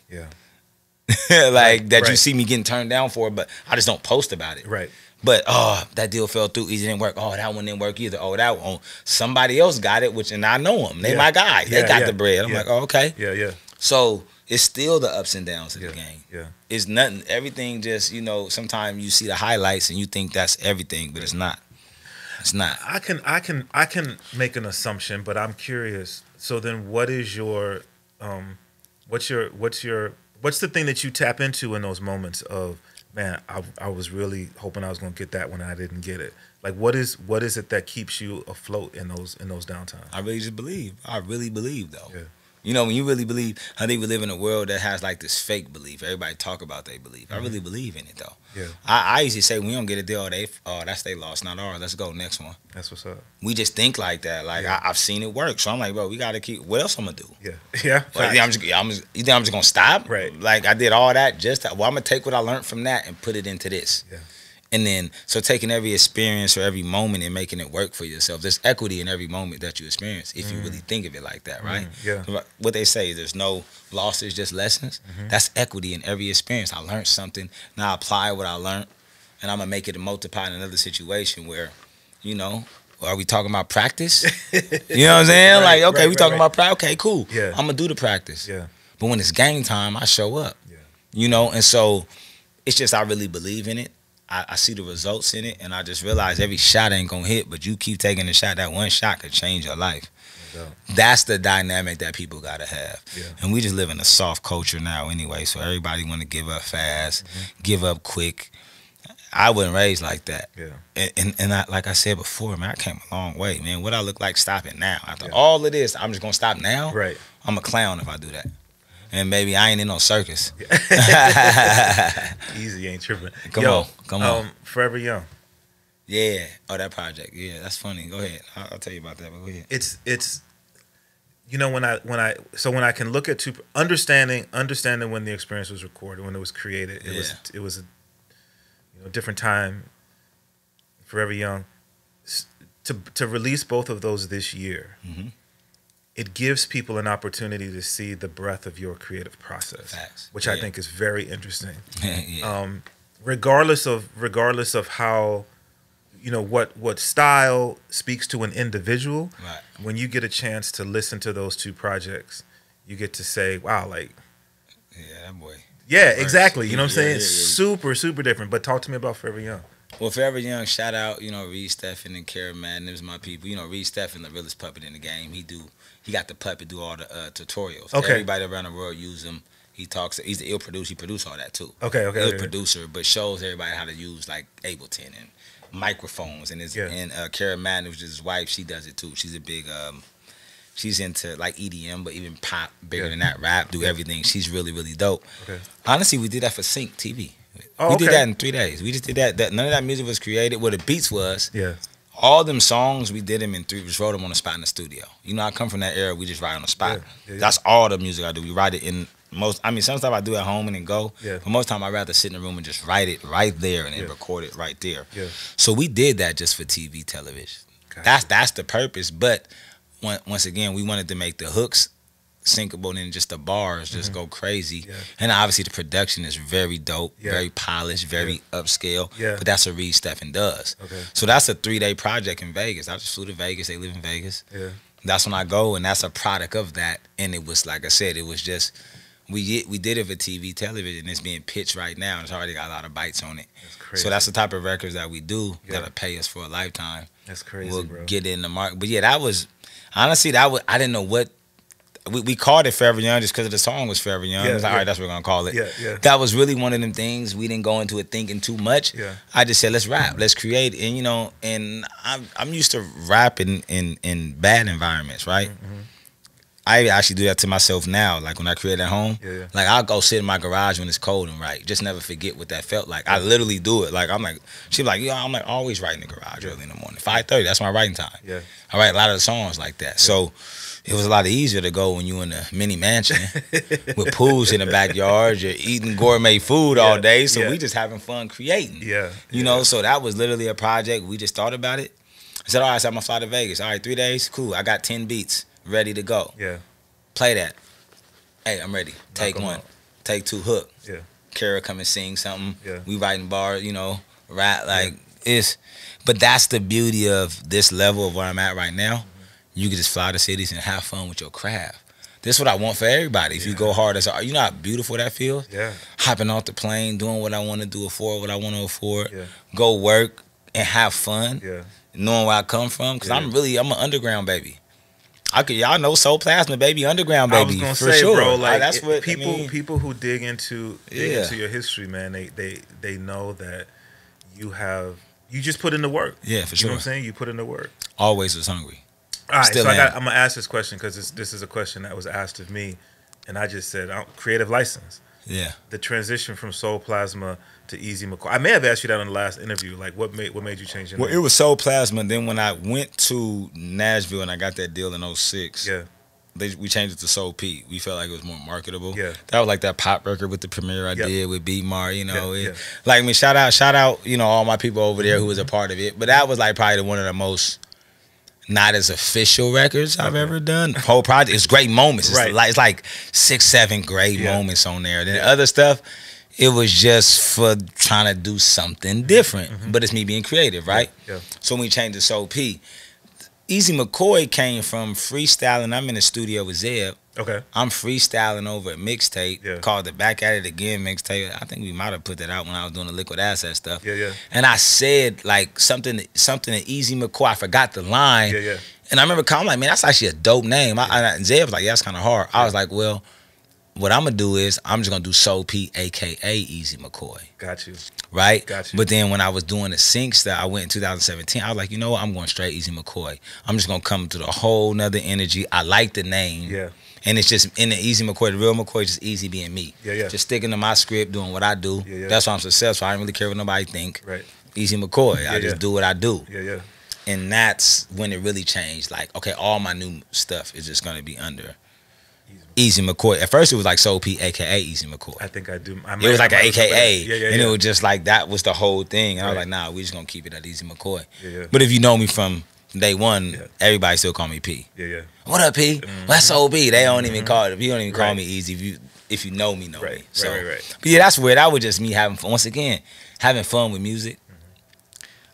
Like that you see me getting turned down for, but I just don't post about it. But oh, that deal fell through, it didn't work. Oh, that one didn't work either. Oh, that one, somebody else got it, and I know them. They my guy. They got the bread. I'm like, oh, okay. So it's still the ups and downs of the game. It's nothing. Everything just, you know, sometimes you see the highlights and you think that's everything, but it's not. It's not. I can make an assumption, but I'm curious. So then, what is your, what's the thing that you tap into in those moments of, man, I was really hoping I was going to get that when I didn't get it? Like, what is it that keeps you afloat in those downtimes? I really just believe. I really believe, though. You know, when you really believe, I think we live in a world that has like this fake belief. Everybody talk about they believe. I really believe in it, though. I usually say, when we don't get a deal, that's they loss, not ours. Let's go, next one. That's what's up. We just think like that. Like, I've seen it work. So I'm like, bro, we got to keep, what else I'm going to do? Yeah. Like, you think I'm just going to stop? Like, I did all that I'm going to take what I learned from that and put it into this. And then, so taking every experience or every moment and making it work for yourself. There's equity in every moment that you experience if you really think of it like that, right? What they say, there's no losses, just lessons. That's equity in every experience. I learned something. Now I apply what I learned, and I'm going to make it multiply in another situation where, you know, are we talking about practice? You know what I'm saying? Like, okay, we talking about practice. Okay, cool. I'm going to do the practice. But when it's game time, I show up. You know, and so it's just I really believe in it. I see the results in it, and I just realize every shot ain't gonna hit, but you keep taking the shot. That one shot could change your life. That's the dynamic that people gotta have. And we just live in a soft culture now anyway, so everybody want to give up fast, give up quick. I wasn't raised like that. And I, like I said before, man, I came a long way, man. What I look like stopping now? After all of this, I'm just gonna stop now? I'm a clown if I do that. And baby, I ain't in no circus. Easy, ain't tripping. Come on. Forever Young. Yeah. Oh, that project. Yeah, that's funny. Go ahead. I'll tell you about that. But go ahead. It's you know, when I can look at understanding when the experience was recorded, when it was created, it was a different time, Forever Young. To release both of those this year, it gives people an opportunity to see the breadth of your creative process. Facts. Which I think is very interesting. Regardless of how, what style speaks to an individual, right. When you get a chance to listen to those two projects, you get to say, wow, like, yeah, that boy. Yeah, exactly. You know what I'm saying? Yeah. Super, super different. But talk to me about Forever Young. Well, Forever Young, shout out, Reed Steffen and Kara Madden. Them my people. Reed Steffen, the realest puppet in the game. He got the puppet do all the tutorials. Okay. Everybody around the world use him. He talks. He's the ill producer. He produce all that too. Okay. Ill producer, but shows everybody how to use like Ableton and microphones. And Kara Madden, which is his wife, she does it too. She's a big. She's into like EDM, but even pop, bigger than that, rap, do everything. She's really, really dope. Okay. Honestly, we did that for Sync TV. We did that in 3 days. We just did that. None of that music was created. What the beats was. Yeah. All them songs, we did them in 3. We just wrote them on the spot in the studio. I come from that era. We just write on the spot. Yeah. That's all the music I do. We write it in most. I mean, some stuff I do at home and then go. Yeah. But most time I'd rather sit in the room and just write it right there and then record it right there. Yeah. So we did that just for TV, television. Gotcha. That's the purpose. But once again, we wanted to make the hooks syncable and then just the bars just go crazy. Yeah. And obviously the production is very dope, very polished, very upscale. Yeah. But that's what Reed Steffen does. Okay. So that's a 3-day project in Vegas. I just flew to Vegas. They live in Vegas. Yeah. That's when I go, and that's a product of that. And it was, like I said, it was just, we did it for TV, television. It's being pitched right now. It's already got a lot of bites on it. That's crazy. So that's the type of records that we do that'll pay us for a lifetime. That's crazy, we'll get in the market. But yeah, that was, honestly, I didn't know what, we called it Forever Young just because the song was Forever Young. It was like, all right, that's what we're going to call it. Yeah. That was really one of them things. We didn't go into it thinking too much. Yeah. I just said, let's rap, let's create. And, and I'm used to rapping in bad environments, right? Mm-hmm. I actually do that to myself now. Like when I create at home, like I'll go sit in my garage when it's cold and write. Just never forget what that felt like. I literally do it. Like I'm like, she's like, I'm like always writing in the garage early in the morning. 5:30, that's my writing time. Yeah. I write a lot of the songs like that. Yeah. So it was a lot easier to go when you in a mini mansion with pools in the backyard. You're eating gourmet food all day. So we just having fun creating. Yeah. You know, so that was literally a project. We just thought about it. I said, all right, so I'm going to fly to Vegas. All right, 3 days? Cool. I got 10 beats ready to go. Yeah. Play that. Hey, I'm ready. Take 1. Take 2, hook. Yeah. Kara come and sing something. Yeah. We writing bars, rap. Like, but that's the beauty of this level of where I'm at right now. You can just fly to cities and have fun with your craft. This is what I want for everybody. If you go hard, you know how beautiful that feels? Yeah. Hopping off the plane, doing what I want to do, afford what I want to afford, go work and have fun, knowing where I come from. Because I'm an underground baby. Y'all know Soul Plasma, baby, underground baby. I was gonna say, sure. Bro, like that's what people who dig into your history, man. They know that you just put in the work. Yeah, for sure. You know what I'm saying? You put in the work. Always was hungry. All right, so I'm gonna ask this question because this is a question that was asked of me, and I just said creative license. Yeah. The transition from Soul Plasma to Easy McCoy. I may have asked you that on the last interview. Like, what made you change your name? Well, it was Soul Plasma. And then when I went to Nashville and I got that deal in 2006, we changed it to Soul P. We felt like it was more marketable. Yeah. That was like that pop record with the premiere I did with B Mar. Like, I mean, shout out, all my people over there who was a part of it. But that was like probably one of the most not as official records I've ever done. The whole project, it's great moments. It's like 6-7 great moments on there. Then other stuff, it was just for trying to do something different. But it's me being creative, right? Yeah. So when we changed to Soul P, Easy McCoy came from freestyling. I'm in the studio with Zeb. Okay. I'm freestyling over a mixtape called the Back At It Again mixtape. I think we might have put that out when I was doing the Liquid Asset stuff. Yeah. And I said like something to Easy McCoy. I forgot the line. Yeah. And I remember calling like, man, that's actually a dope name. And Zeb was like, yeah, that's kind of hard. I was like, well, what I'm gonna do is I'm just gonna do Soul P, aka Easy McCoy. Got you. Right? Got you. But then when I was doing the sync stuff, I went in 2017. I was like, you know what? I'm going straight Easy McCoy. I'm just gonna come to the whole nother energy. I like the name. Yeah. And it's just in the Easy McCoy, the real McCoy, just easy being me. Yeah. Just sticking to my script, doing what I do. Yeah. That's why I'm successful. I don't really care what nobody think. Right. Easy McCoy. I just do what I do. Yeah, yeah. And that's when it really changed. Like, okay, all my new stuff is just gonna be under Easy McCoy. At first, it was like Soul P, aka Easy McCoy. I think I do. It was like an AKA, and yeah. it was just like that was the whole thing. And I was like, nah, we just gonna keep it at Easy McCoy. But if you know me from day one, everybody still call me P. What up, P? Well, that's Soul P. They don't even call it. You don't even call me Easy if you know me, know me. So, but yeah, that's weird. That was just me having fun. Once again, having fun with music.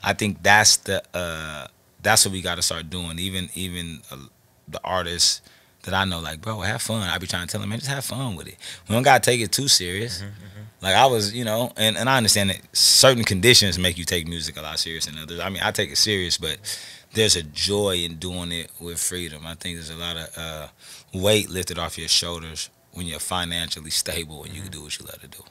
I think that's what we got to start doing. Even the artists that I know, like, bro, have fun. I be trying to tell them, man, just have fun with it. We don't gotta take it too serious. Like I was, and I understand that certain conditions make you take music a lot serious than others. I mean, I take it serious, but there's a joy in doing it with freedom. I think there's a lot of weight lifted off your shoulders when you're financially stable and you can do what you love to do.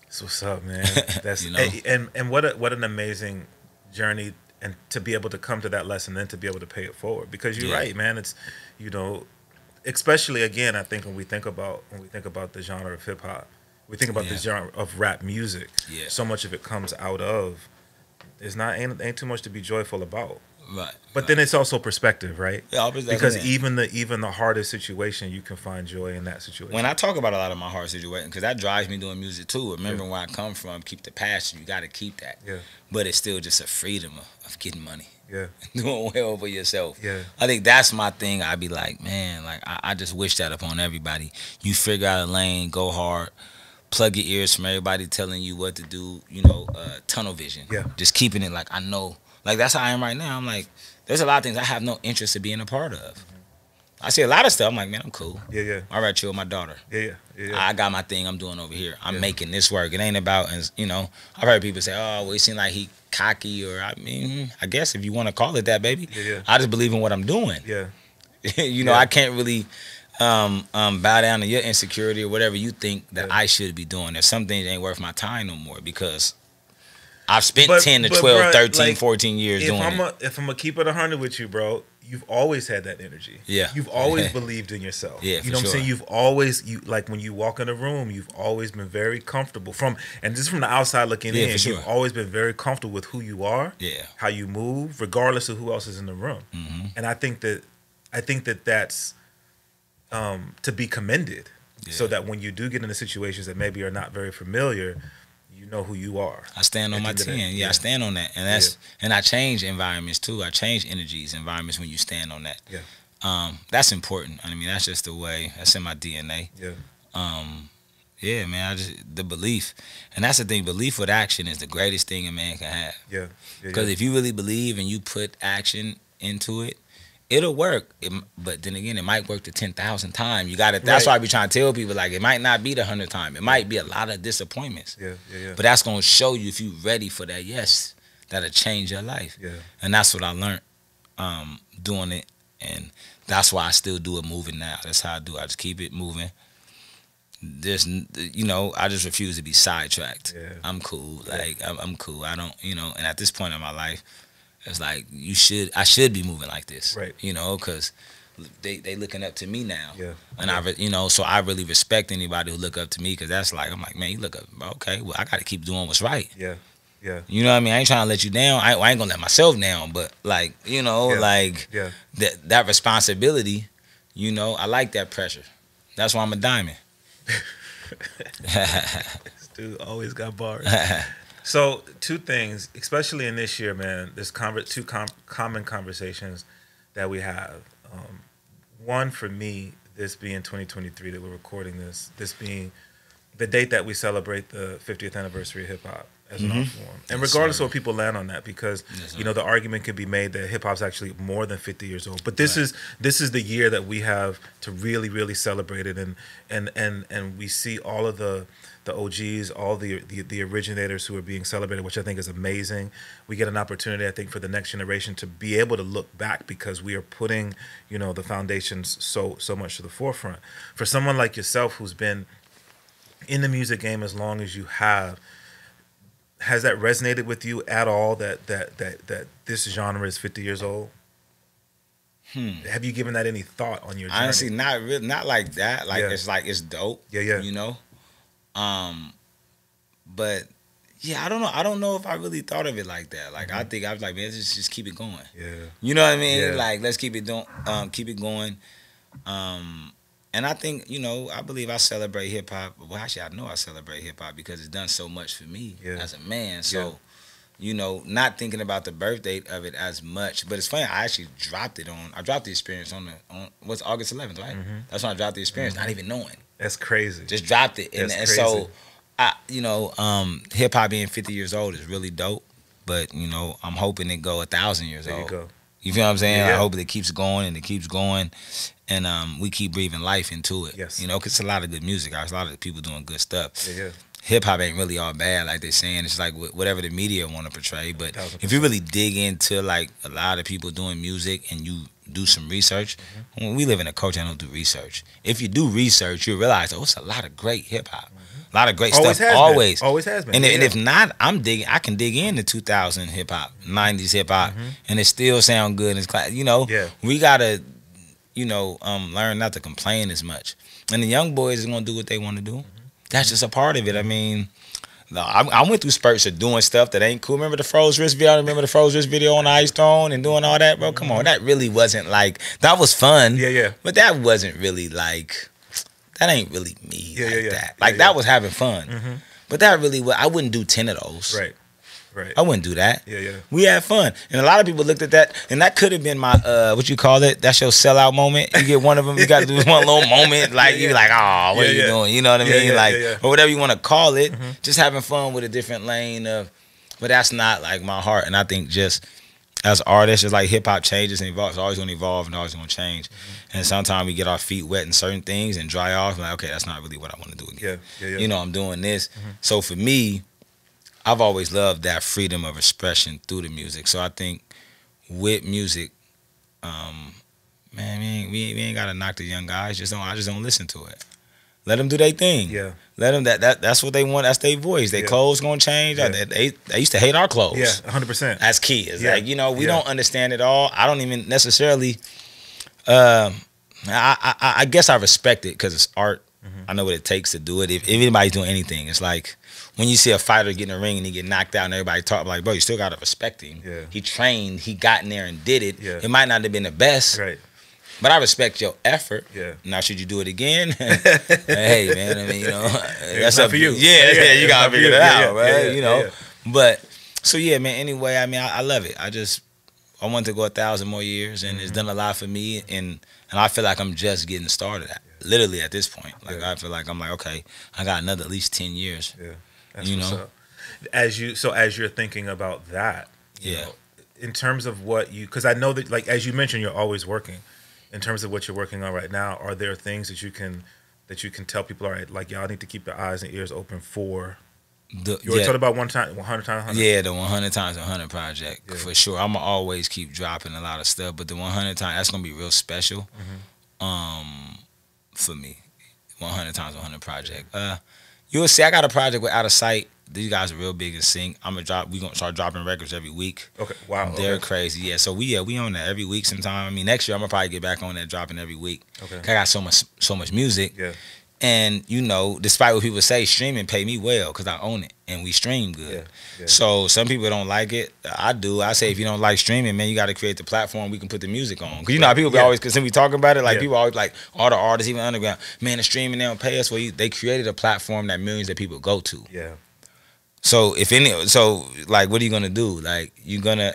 That's what's up, man. That's and what an amazing journey, and to be able to come to that lesson, then to be able to pay it forward. Because you're right, man. It's especially again, I think when we think about the genre of hip hop, we think about the genre of rap music. So much of it comes out of ain't too much to be joyful about. Right. But then it's also perspective, right? Yeah, because even the hardest situation, you can find joy in that situation. When I talk about a lot of my hard situations, because that drives me doing music too. Remember where I come from, keep the passion. You got to keep that. Yeah. But it's still just a freedom of getting money. Yeah. Doing well for yourself. Yeah. I think that's my thing. I'd be like, man, like I just wish that upon everybody. You figure out a lane, go hard. Plug your ears from everybody telling you what to do. Tunnel vision. Yeah. Just keeping it like I know. Like, that's how I am right now. I'm like, there's a lot of things I have no interest in being a part of. I see a lot of stuff. I'm like, man, I'm cool. Yeah, yeah. All right, chill with my daughter. Yeah. I got my thing I'm doing over here. I'm making this work. It ain't about, I've heard people say, oh, well, it seems like he cocky, or, I mean, I guess if you want to call it that, baby. Yeah. I just believe in what I'm doing. Yeah. I can't really bow down to your insecurity or whatever you think that I should be doing. There's some things that ain't worth my time no more, because I've spent 10 to 12, bro, 13, like, 14 years doing it. If I'm going to keep it 100 with you, bro, you've always had that energy. Yeah. You've always believed in yourself. Yeah, you know what I'm saying? You've always, like when you walk in a room, you've always been very comfortable. And just from the outside looking in, you've always been very comfortable with who you are, how you move, regardless of who else is in the room. And I think that that's to be commended, so that when you do get into situations that maybe are not very familiar, you know who you are. I stand on my 10. Yeah, I stand on that. And that's and I change environments too. I change environments when you stand on that. Yeah. That's important. I mean, that's just the way. That's in my DNA. Yeah. Yeah, man. The belief. And that's the thing, belief with action is the greatest thing a man can have. Yeah. Because if you really believe and you put action into it, it'll work, but then again, it might work the 10,000 times. You got it. That's why I be trying to tell people, like, it might not be the 100th time. It might be a lot of disappointments. Yeah. But that's gonna show you if you ready for that. Yes, that'll change your life. Yeah. And that's what I learned doing it, and that's why I still do it moving now. That's how I do. I just keep it moving. I just refuse to be sidetracked. Yeah. I'm cool. Like I'm cool. I don't. And at this point in my life, it's like I should be moving like this, right? Because they looking up to me now, and so I really respect anybody who look up to me, because that's like, I'm like, man, you look up, okay, well, I got to keep doing what's right. Yeah. You know what I mean? I ain't trying to let you down. I ain't gonna let myself down, but like, that responsibility, I like that pressure. That's why I'm a diamond. This dude always got bars. So, two things, especially in this year, man, there's two common conversations that we have. One, for me, this being 2023 that we're recording this being the date that we celebrate the 50th anniversary of hip-hop as an art form. And regardless of what people land on that, because, the argument could be made that hip-hop's actually more than 50 years old. But this is the year that we have to really, really celebrate it. And we see all of the OGs, all the originators who are being celebrated, which I think is amazing. We get an opportunity, I think, for the next generation to be able to look back, because we are putting, the foundations so much to the forefront. For someone like yourself who's been in the music game as long as you have, has that resonated with you at all, that this genre is 50 years old? Have you given that any thought on your journey? Honestly, not really, not like that. Like, it's dope. Yeah. But Yeah, I don't know. I don't know if I really thought of it like that. Like I think I was like, man, let's just keep it going. Yeah. You know what I mean? Yeah. Like let's keep it going. And I think, you know, I believe I celebrate hip hop. Well, actually, I know I celebrate hip hop because it's done so much for me as a man. So, you know, not thinking about the birth date of it as much. But it's funny, I actually dropped the experience on what's August 11th, right? That's when I dropped the experience, not even knowing. That's crazy. Just dropped it. And so, hip hop being 50 years old is really dope. But, you know, I'm hoping it go 1,000 years old. There you go. You feel what I'm saying? Yeah. I hope it keeps going and it keeps going. And we keep breathing life into it. Yes. You know, because it's a lot of good music. There's a lot of people doing good stuff. Yeah. Hip hop ain't really all bad, like they're saying. It's like whatever the media want to portray. But 1,000%. if you really dig into like a lot of people doing music and you do some research, when we live in a culture that don't do research. If you do research, you realize, oh, it's a lot of great hip hop. A lot of great stuff. Always has been. And if not, I can dig into 2000 hip hop, 90s hip hop, and it still sound good. And it's, you know, we gotta, you know, learn not to complain as much. And the young boys is gonna do what they want to do. That's just a part of it. I mean, no, I went through spurts of doing stuff that ain't cool. Remember the Froze Wrist video? Remember the Froze Wrist video on the Ice Throne and doing all that, bro? Come on, that really wasn't like, that was fun. Yeah. But that wasn't really like, that ain't really me that. Like that was having fun. But that really was, I wouldn't do 10 of those. Right. I wouldn't do that. Yeah. We had fun. And a lot of people looked at that, and that could have been my, what you call it? That's your sellout moment. You get one of them, you got to do one little moment. Like, you're like, oh, what are you doing? You know what I mean? Or whatever you want to call it. Just having fun with a different lane of, but that's not like my heart. And I think just as artists, it's like hip hop changes and evolves. It's always going to evolve and always going to change. And sometimes we get our feet wet in certain things and dry off. Like, okay, that's not really what I want to do again. You know, I'm doing this. So for me, I've always loved that freedom of expression through the music. So I think with music, man, we ain't gotta knock the young guys. I just don't listen to it. Let them do their thing. Yeah. Let them that's what they want. That's their voice. Their clothes gonna change. They used to hate our clothes. Yeah, 100%. That's key. It's like, you know, we don't understand it all. I don't even necessarily. I guess I respect it because it's art. I know what it takes to do it. If anybody's doing anything, it's like when you see a fighter get in the ring and he get knocked out and everybody talk like, bro, you still gotta respect him. Yeah. He trained, he got in there and did it. Yeah. It might not have been the best. Right. But I respect your effort. Yeah. Now, should you do it again? Hey, man, I mean, you know, that's up for you. Yeah, you gotta figure it out, right? Yeah, you know. But so yeah, man. Anyway, I mean, I love it. I want to go 1,000 more years, and it's done a lot for me, and I feel like I'm just getting started. Literally at this point, like I feel like I'm like, okay, I got another at least 10 years. Yeah. That's you what's know. up. As you're thinking about that, you know, in terms of what you, because I know that, like as you mentioned, you're always working. In terms of what you're working on right now, are there things that you can tell people, all right, like y'all need to keep your eyes and ears open for? You were talking about 100 times 100. Yeah, the 100 times 100 project for sure. I'm gonna always keep dropping a lot of stuff, but the 100 times that's gonna be real special, for me. 100 times 100 project. You'll see, I got a project with Out of Sight. These guys are real big in sync. We gonna start dropping records every week. Okay, wow. They're crazy. Yeah, so we on that every week sometime. I mean, next year I'm gonna probably get back on that, dropping every week. Okay. I got so much music. Yeah. And you know, despite what people say, streaming pay me well because I own it and we stream good. Yeah. So some people don't like it. I do. I say if you don't like streaming, man, you got to create the platform we can put the music on. Because you know how people always, because when we talking about it, like people always like all the artists, even underground, man, the streaming they don't pay us. Well, they created a platform that millions of people go to. Yeah. So like, what are you gonna do? Like,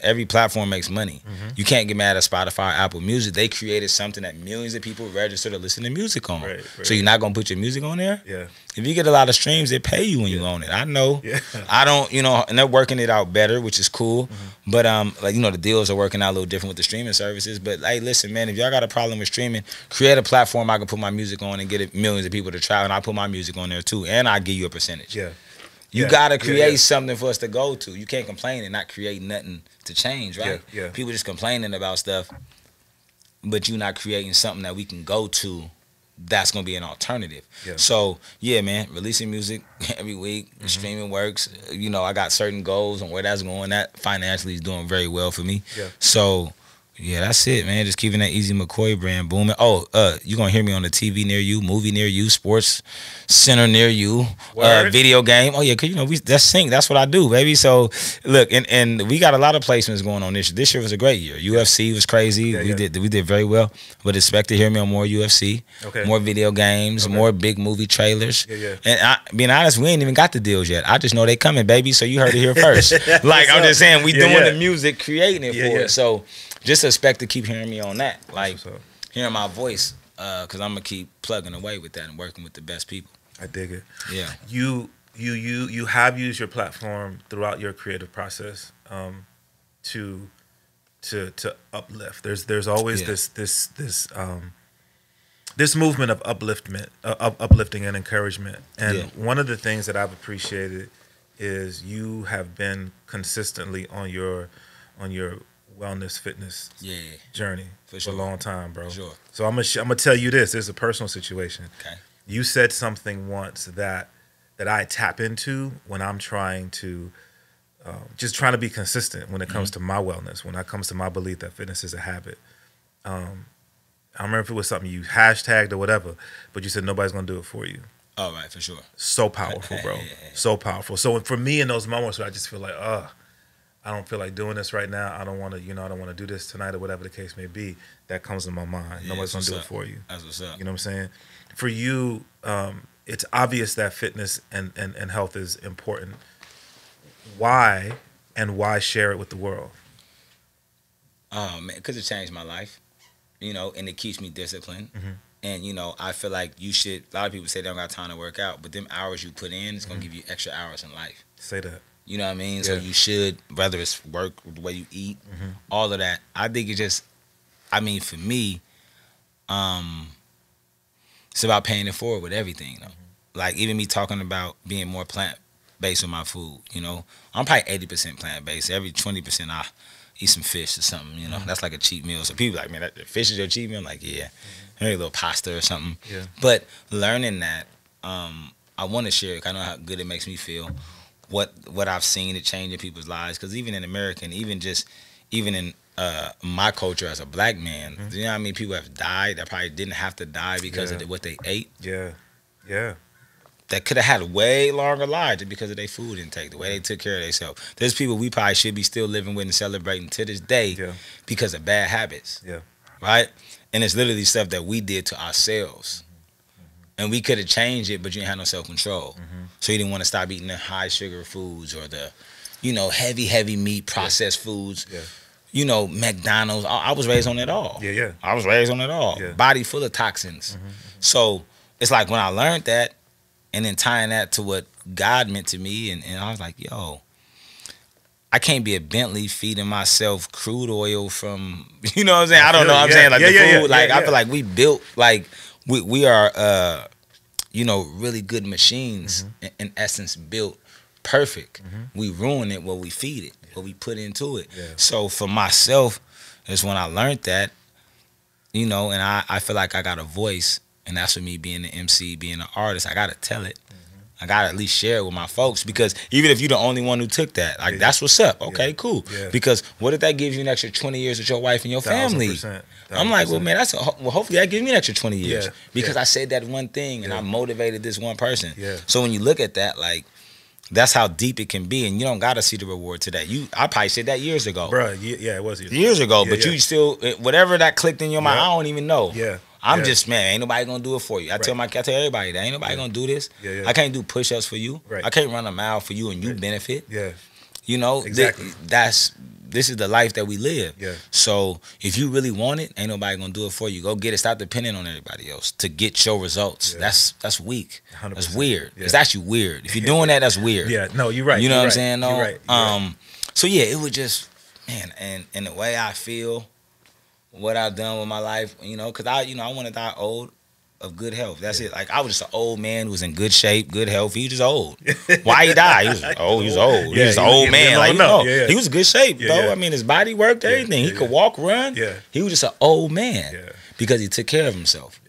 every platform makes money. You can't get mad at Spotify, Apple Music. They created something that millions of people register to listen to music on. Right. So you're not gonna put your music on there? Yeah. If you get a lot of streams, they pay you when you own it. I know. Yeah. I don't, and they're working it out better, which is cool. But like, the deals are working out a little different with the streaming services. But hey, listen, man, if y'all got a problem with streaming, create a platform I can put my music on and get millions of people to try, and I put my music on there too, and I give you a percentage. Yeah. You gotta create something for us to go to. You can't complain and not create nothing to change, right? Yeah. People just complaining about stuff, but you not creating something that we can go to that's gonna be an alternative. Yeah. So yeah, man, releasing music every week, streaming works. I got certain goals on where that's going. That financially is doing very well for me. Yeah. So Yeah, that's it, man. Just keeping that Easy McCoy brand booming. Oh, you gonna hear me on the TV near you, movie near you, sports center near you, video game. Oh yeah, cause you know that's sync. That's what I do, baby. So look, and we got a lot of placements going on this year. This year was a great year. UFC was crazy. We did very well. But expect to hear me on more UFC, more video games, more big movie trailers. And being honest, we ain't even got the deals yet. I just know they coming, baby. So you heard it here first. Like I'm just saying, we doing the music, creating it for it. So. Just expect to keep hearing me on that, like hearing my voice, because I'm gonna keep plugging away with that and working with the best people. I dig it. Yeah. You have used your platform throughout your creative process to uplift. There's always this movement of uplifting and encouragement. And one of the things that I've appreciated is you have been consistently on your wellness fitness journey for a long time, bro. So I'm gonna tell you this. There's a personal situation. Okay. You said something once that I tap into when I'm trying to just trying to be consistent when it comes to my wellness, when it comes to my belief that fitness is a habit. I don't remember if it was something you hashtagged or whatever, but you said nobody's gonna do it for you. All right, for sure. So powerful, bro. So powerful. So for me, in those moments where I just feel like, I don't feel like doing this right now. I don't want to, I don't want to do this tonight or whatever the case may be. That comes in my mind. Nobody's gonna do it for you. That's what's up. You know what I'm saying? For you, it's obvious that fitness and health is important. Why share it with the world? Oh man, because it changed my life, and it keeps me disciplined. And I feel like you should. A lot of people say they don't got time to work out, but them hours you put in, it's gonna give you extra hours in life. Say that. You know what I mean? So you should, whether it's work, the way you eat, all of that. I think it just, for me, it's about paying it forward with everything, though. Like, even me talking about being more plant-based with my food, I'm probably 80% plant-based. Every 20% I eat some fish or something, That's like a cheat meal. So people like, man, fish is your cheat meal? I'm like, yeah. Maybe a little pasta or something. Yeah. But learning that, I want to share it. I know how good it makes me feel. What I've seen it changing people's lives, because even in America, and even in my culture as a black man, you know what I mean? People have died that probably didn't have to die because of what they ate. Yeah. That could have had way longer lives because of their food intake, the way they took care of themselves. There's people we probably should be still living with and celebrating to this day because of bad habits. Yeah. Right? And it's literally stuff that we did to ourselves. And we could have changed it, but you didn't have no self-control. So you didn't want to stop eating the high sugar foods or the, heavy meat, processed foods. McDonald's. I was raised on it all. I was raised on it all. Body full of toxins. So it's like when I learned that and then tying that to what God meant to me, and I was like, yo, I can't be a Bentley feeding myself crude oil from, you know what I'm saying? I don't know what I'm saying. Like the food, I feel like we built, like, we are, really good machines, in essence, built perfect. We ruin it what we feed it, what we put into it. So for myself, is when I learned that, and I feel like I got a voice, and that's for me being an MC, being an artist. I got to tell it. I got to at least share it with my folks, because even if you're the only one who took that, like, that's what's up. Okay, cool. Because what if that gives you an extra 20 years with your wife and your family? 1,000%. I'm like, well, man, hopefully that gives me an extra 20 years because I said that one thing and I motivated this one person. So when you look at that, like, that's how deep it can be, and you don't got to see the reward to that. I probably said that years ago. Bruh, it was years ago. But you still, whatever that clicked in your mind, I don't even know. I'm just, man, ain't nobody gonna do it for you. I tell everybody that ain't nobody gonna do this. I can't do push-ups for you. I can't run a mile for you and you benefit. Exactly. This is the life that we live. So if you really want it, ain't nobody gonna do it for you. Go get it. Stop depending on everybody else to get your results. That's weak. 100%. That's weird. It's actually weird. If you're doing that, that's weird. No, you're right. You know what I'm saying? No. You're right. So yeah, it was just, man, and the way I feel, what I've done with my life, because I want to die old of good health. That's it. Like, I was just an old man who was in good shape, good health. He was just old. Why he died? He was old. He was old. He was an old man. Like, he was in good shape, though. I mean, his body worked, everything. He could walk, run. He was just an old man because he took care of himself.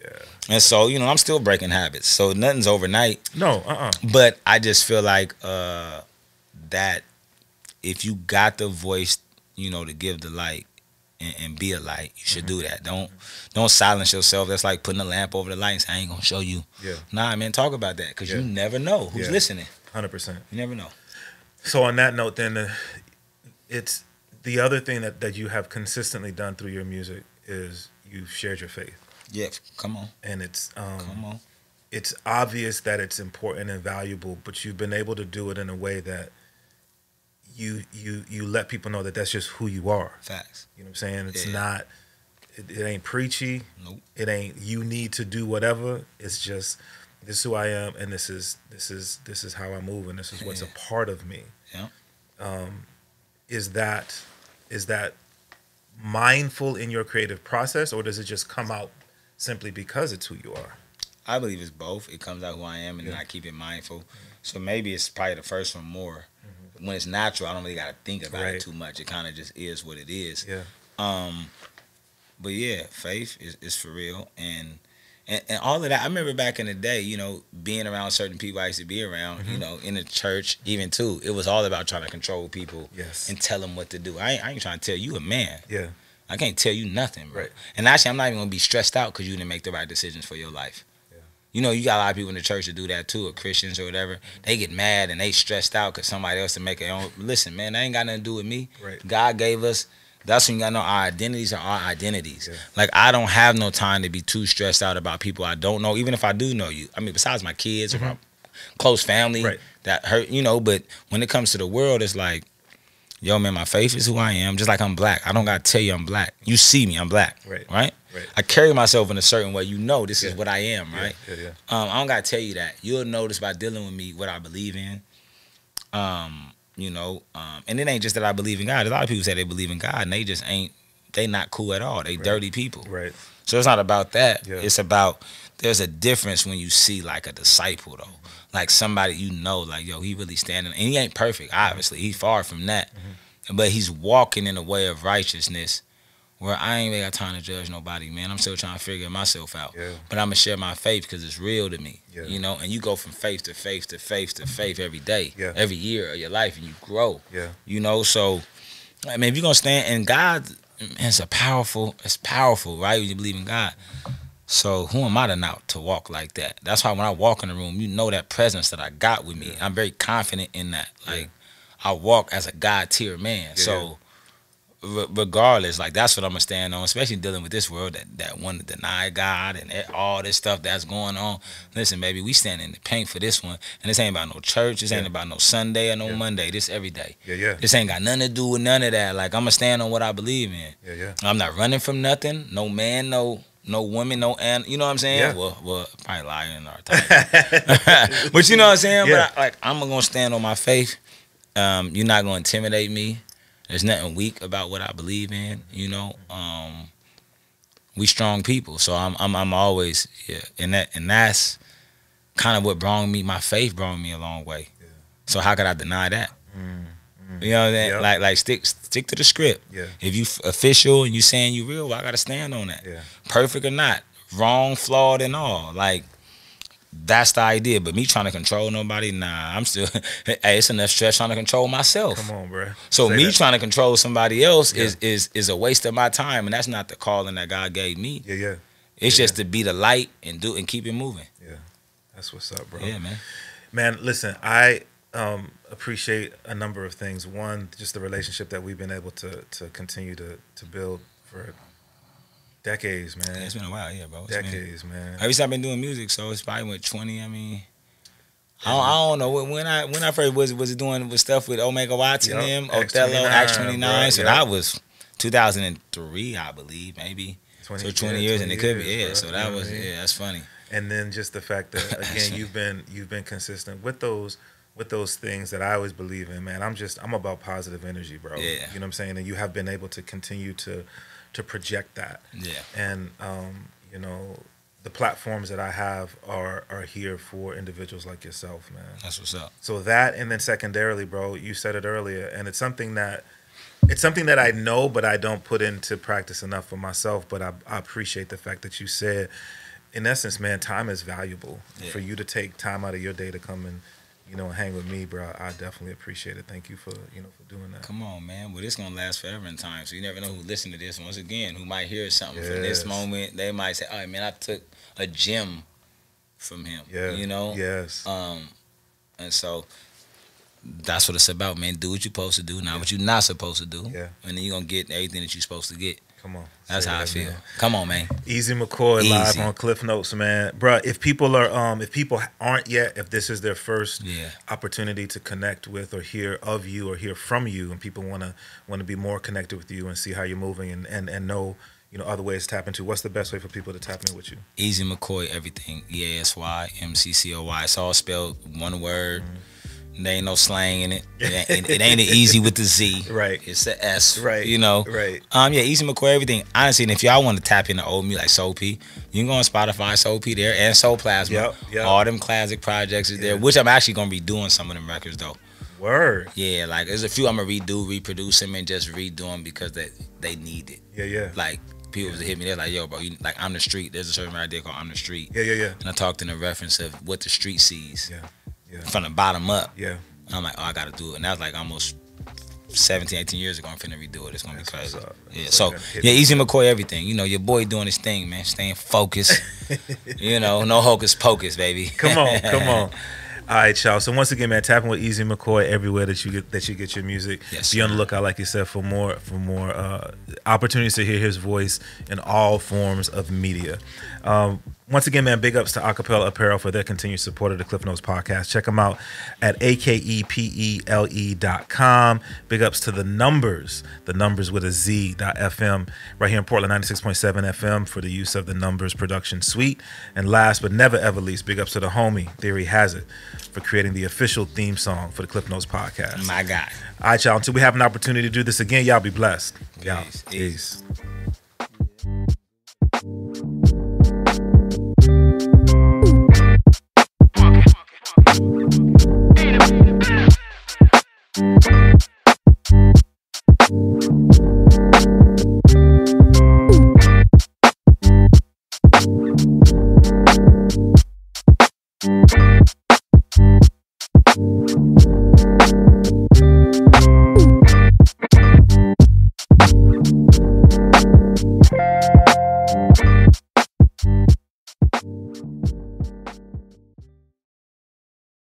And so, I'm still breaking habits. So nothing's overnight. No, But I just feel like that if you got the voice, to give the light, and be a light, you should do that. Don't silence yourself. That's like putting a lamp over the light and saying, I ain't gonna show you. Yeah. Nah, man, talk about that, because you never know who's listening. 100%. You never know. So on that note, then, it's the other thing that you have consistently done through your music is you've shared your faith. Yeah, come on. And it's come on. It's obvious that it's important and valuable, but you've been able to do it in a way that you let people know that that's just who you are. Facts. You know what I'm saying? It's not. It ain't preachy. Nope. It ain't you need to do whatever. It's just this is who I am, and this is how I move, and this is what's a part of me. Yeah. Is that mindful in your creative process, or does it just come out simply because it's who you are? I believe it's both. It comes out who I am, and then I keep it mindful. So maybe it's probably the first one more. When it's natural, I don't really got to think about it too much. It kind of just is what it is. Yeah. But yeah, faith is for real, and all of that. I remember back in the day, you know, being around certain people I used to be around, you know, in the church, even too. It was all about trying to control people and tell them what to do. I ain't trying to tell you a man. Yeah. I can't tell you nothing, bro. Right. And actually, I'm not even gonna be stressed out because you didn't make the right decisions for your life. You know, you got a lot of people in the church that do that too, or Christians or whatever. They get mad and they stressed out because somebody else to make their own. Listen, man, that ain't got nothing to do with me. Right. God gave us. That's when you got to know our identities are our identities. Yeah. Like, I don't have no time to be too stressed out about people I don't know, even if I do know you. I mean, besides my kids or my close family that hurt, you know. But when it comes to the world, it's like, yo, man, my faith is who I am. Just like I'm black. I don't got to tell you I'm black. You see me, I'm black. Right? I carry myself in a certain way. You know this is what I am, right? I don't got to tell you that. You'll notice by dealing with me what I believe in. You know, and it ain't just that I believe in God. A lot of people say they believe in God, and they just ain't. They not cool at all. They dirty people. Right. So it's not about that. Yeah. It's about, there's a difference when you see like a disciple, though. Like somebody you know, like, yo, he really standing. And he ain't perfect, obviously. He's far from that. But he's walking in a way of righteousness where I ain't really got time to judge nobody, man. I'm still trying to figure myself out. But I'm going to share my faith because it's real to me. You know, and you go from faith to faith to faith to faith every day, every year of your life, and you grow. You know, so, I mean, if you're going to stand, and God, it's powerful, right, when you believe in God. So who am I to not to walk like that? That's why when I walk in the room, you know that presence that I got with me. I'm very confident in that. Like, I walk as a God-tier man. So regardless, like, that's what I'm gonna stand on, especially dealing with this world that want to deny God and all this stuff that's going on. Listen, baby, we stand in the paint for this one, and this ain't about no church. This ain't about no Sunday or no Monday. This every day. This ain't got nothing to do with none of that. Like, I'm gonna stand on what I believe in. I'm not running from nothing. No man, no woman, no you know what I'm saying? Well, probably lying in our time. But you know what I'm saying? But I'm gonna stand on my faith. You're not gonna intimidate me. There's nothing weak about what I believe in, you know. We strong people, so I'm always and that's kind of what brought me. My faith brought me a long way. So how could I deny that? You know what I'm saying? Like stick to the script. If you official and you saying you real, well, I gotta stand on that. Perfect or not, wrong, flawed, and all. Like, that's the idea. But me trying to control nobody, nah. I'm still. Hey, it's enough stress trying to control myself. Come on, bro. So me trying to control somebody else is a waste of my time, and that's not the calling that God gave me. It's just to be the light and keep it moving. That's what's up, bro. Yeah, man. Man, listen, I appreciate a number of things. One, just the relationship that we've been able to continue to build for decades, man. It's been a while, bro. Decades, man. At least I've been doing music, so it's probably what, 20. I mean, I don't know when I first was doing stuff with Omega Watts and them, Othello, Act 29. So that was 2003, I believe, maybe. 20 years, and it could be, So that was, that's funny. And then just the fact that again you've been consistent with those things that I always believe in, man. I'm about positive energy, bro. You know what I'm saying? And you have been able to continue to project that. And you know, the platforms that I have are here for individuals like yourself, man. That's what's up. So that, and then secondarily, bro, you said it earlier, and it's something that I know, but I don't put into practice enough for myself. But I appreciate the fact that you said, in essence, man, time is valuable. For you to take time out of your day to come you know, and hang with me, bro. I definitely appreciate it. Thank you for, you know, for doing that. Come on, man. Well, this gonna last forever in time, so you never know who listen to this. Once again, who might hear something from this moment. They might say, "All right, man, I took a gem from him." Yeah. You know. Yes. And so that's what it's about, man. Do what you're supposed to do, not what you're not supposed to do. Yeah. And then you're gonna get everything that you're supposed to get. Come on. That's how I feel. Man. Come on, man. Easy McCoy live on Klyph Notes, man. Bro, if people aren't yet, if this is their first opportunity to connect with or hear of you or hear from you, and people want to be more connected with you and see how you're moving and know, you know, other ways to tap into, what's the best way for people to tap in with you? Easy McCoy, everything. EASY-MCCOY. It's all spelled one word. There ain't no slang in it. It ain't easy with the Z. Right. It's the S. Right. You know. Right. Easy McCoy, everything. Honestly, and if y'all want to tap into old music like Soul P, you can go on Spotify, Soul P there, and Soul Plasma. Yep. All them classic projects is there, which I'm actually gonna be doing some of them records though. Word. Yeah, like there's a few I'm gonna reproduce them and just redo them because they need it. Yeah. Like people hit me, they're like, "Yo, bro, like I'm the street." There's a certain right there called "I'm the Street." Yeah. And I talked in a reference of what the street sees. Yeah. From the bottom up. Yeah. I'm like, oh, I gotta do it. And that was like almost 17, 18 years ago. I'm finna redo it. It's gonna be crazy. Yeah. So Easy McCoy, everything. You know, your boy doing his thing, man. Staying focused. You know, no hocus pocus, baby. Come on. All right, y'all. So once again, man, tapping with Easy McCoy everywhere that you get your music. Yes, be on the lookout, like you said, for more opportunities to hear his voice in all forms of media. Once again, man, big ups to Akepele Apparel for their continued support of the Klyph Notes podcast. Check them out at akepele.com. Big ups to the Numberz with a Z.FM, right here in Portland, 96.7 FM for the use of the Numberz production suite. And last but never ever least, big ups to the homie, Theory Hazit, for creating the official theme song for the Klyph Notes podcast. My guy. All right, y'all. Until we have an opportunity to do this again, y'all be blessed. Peace.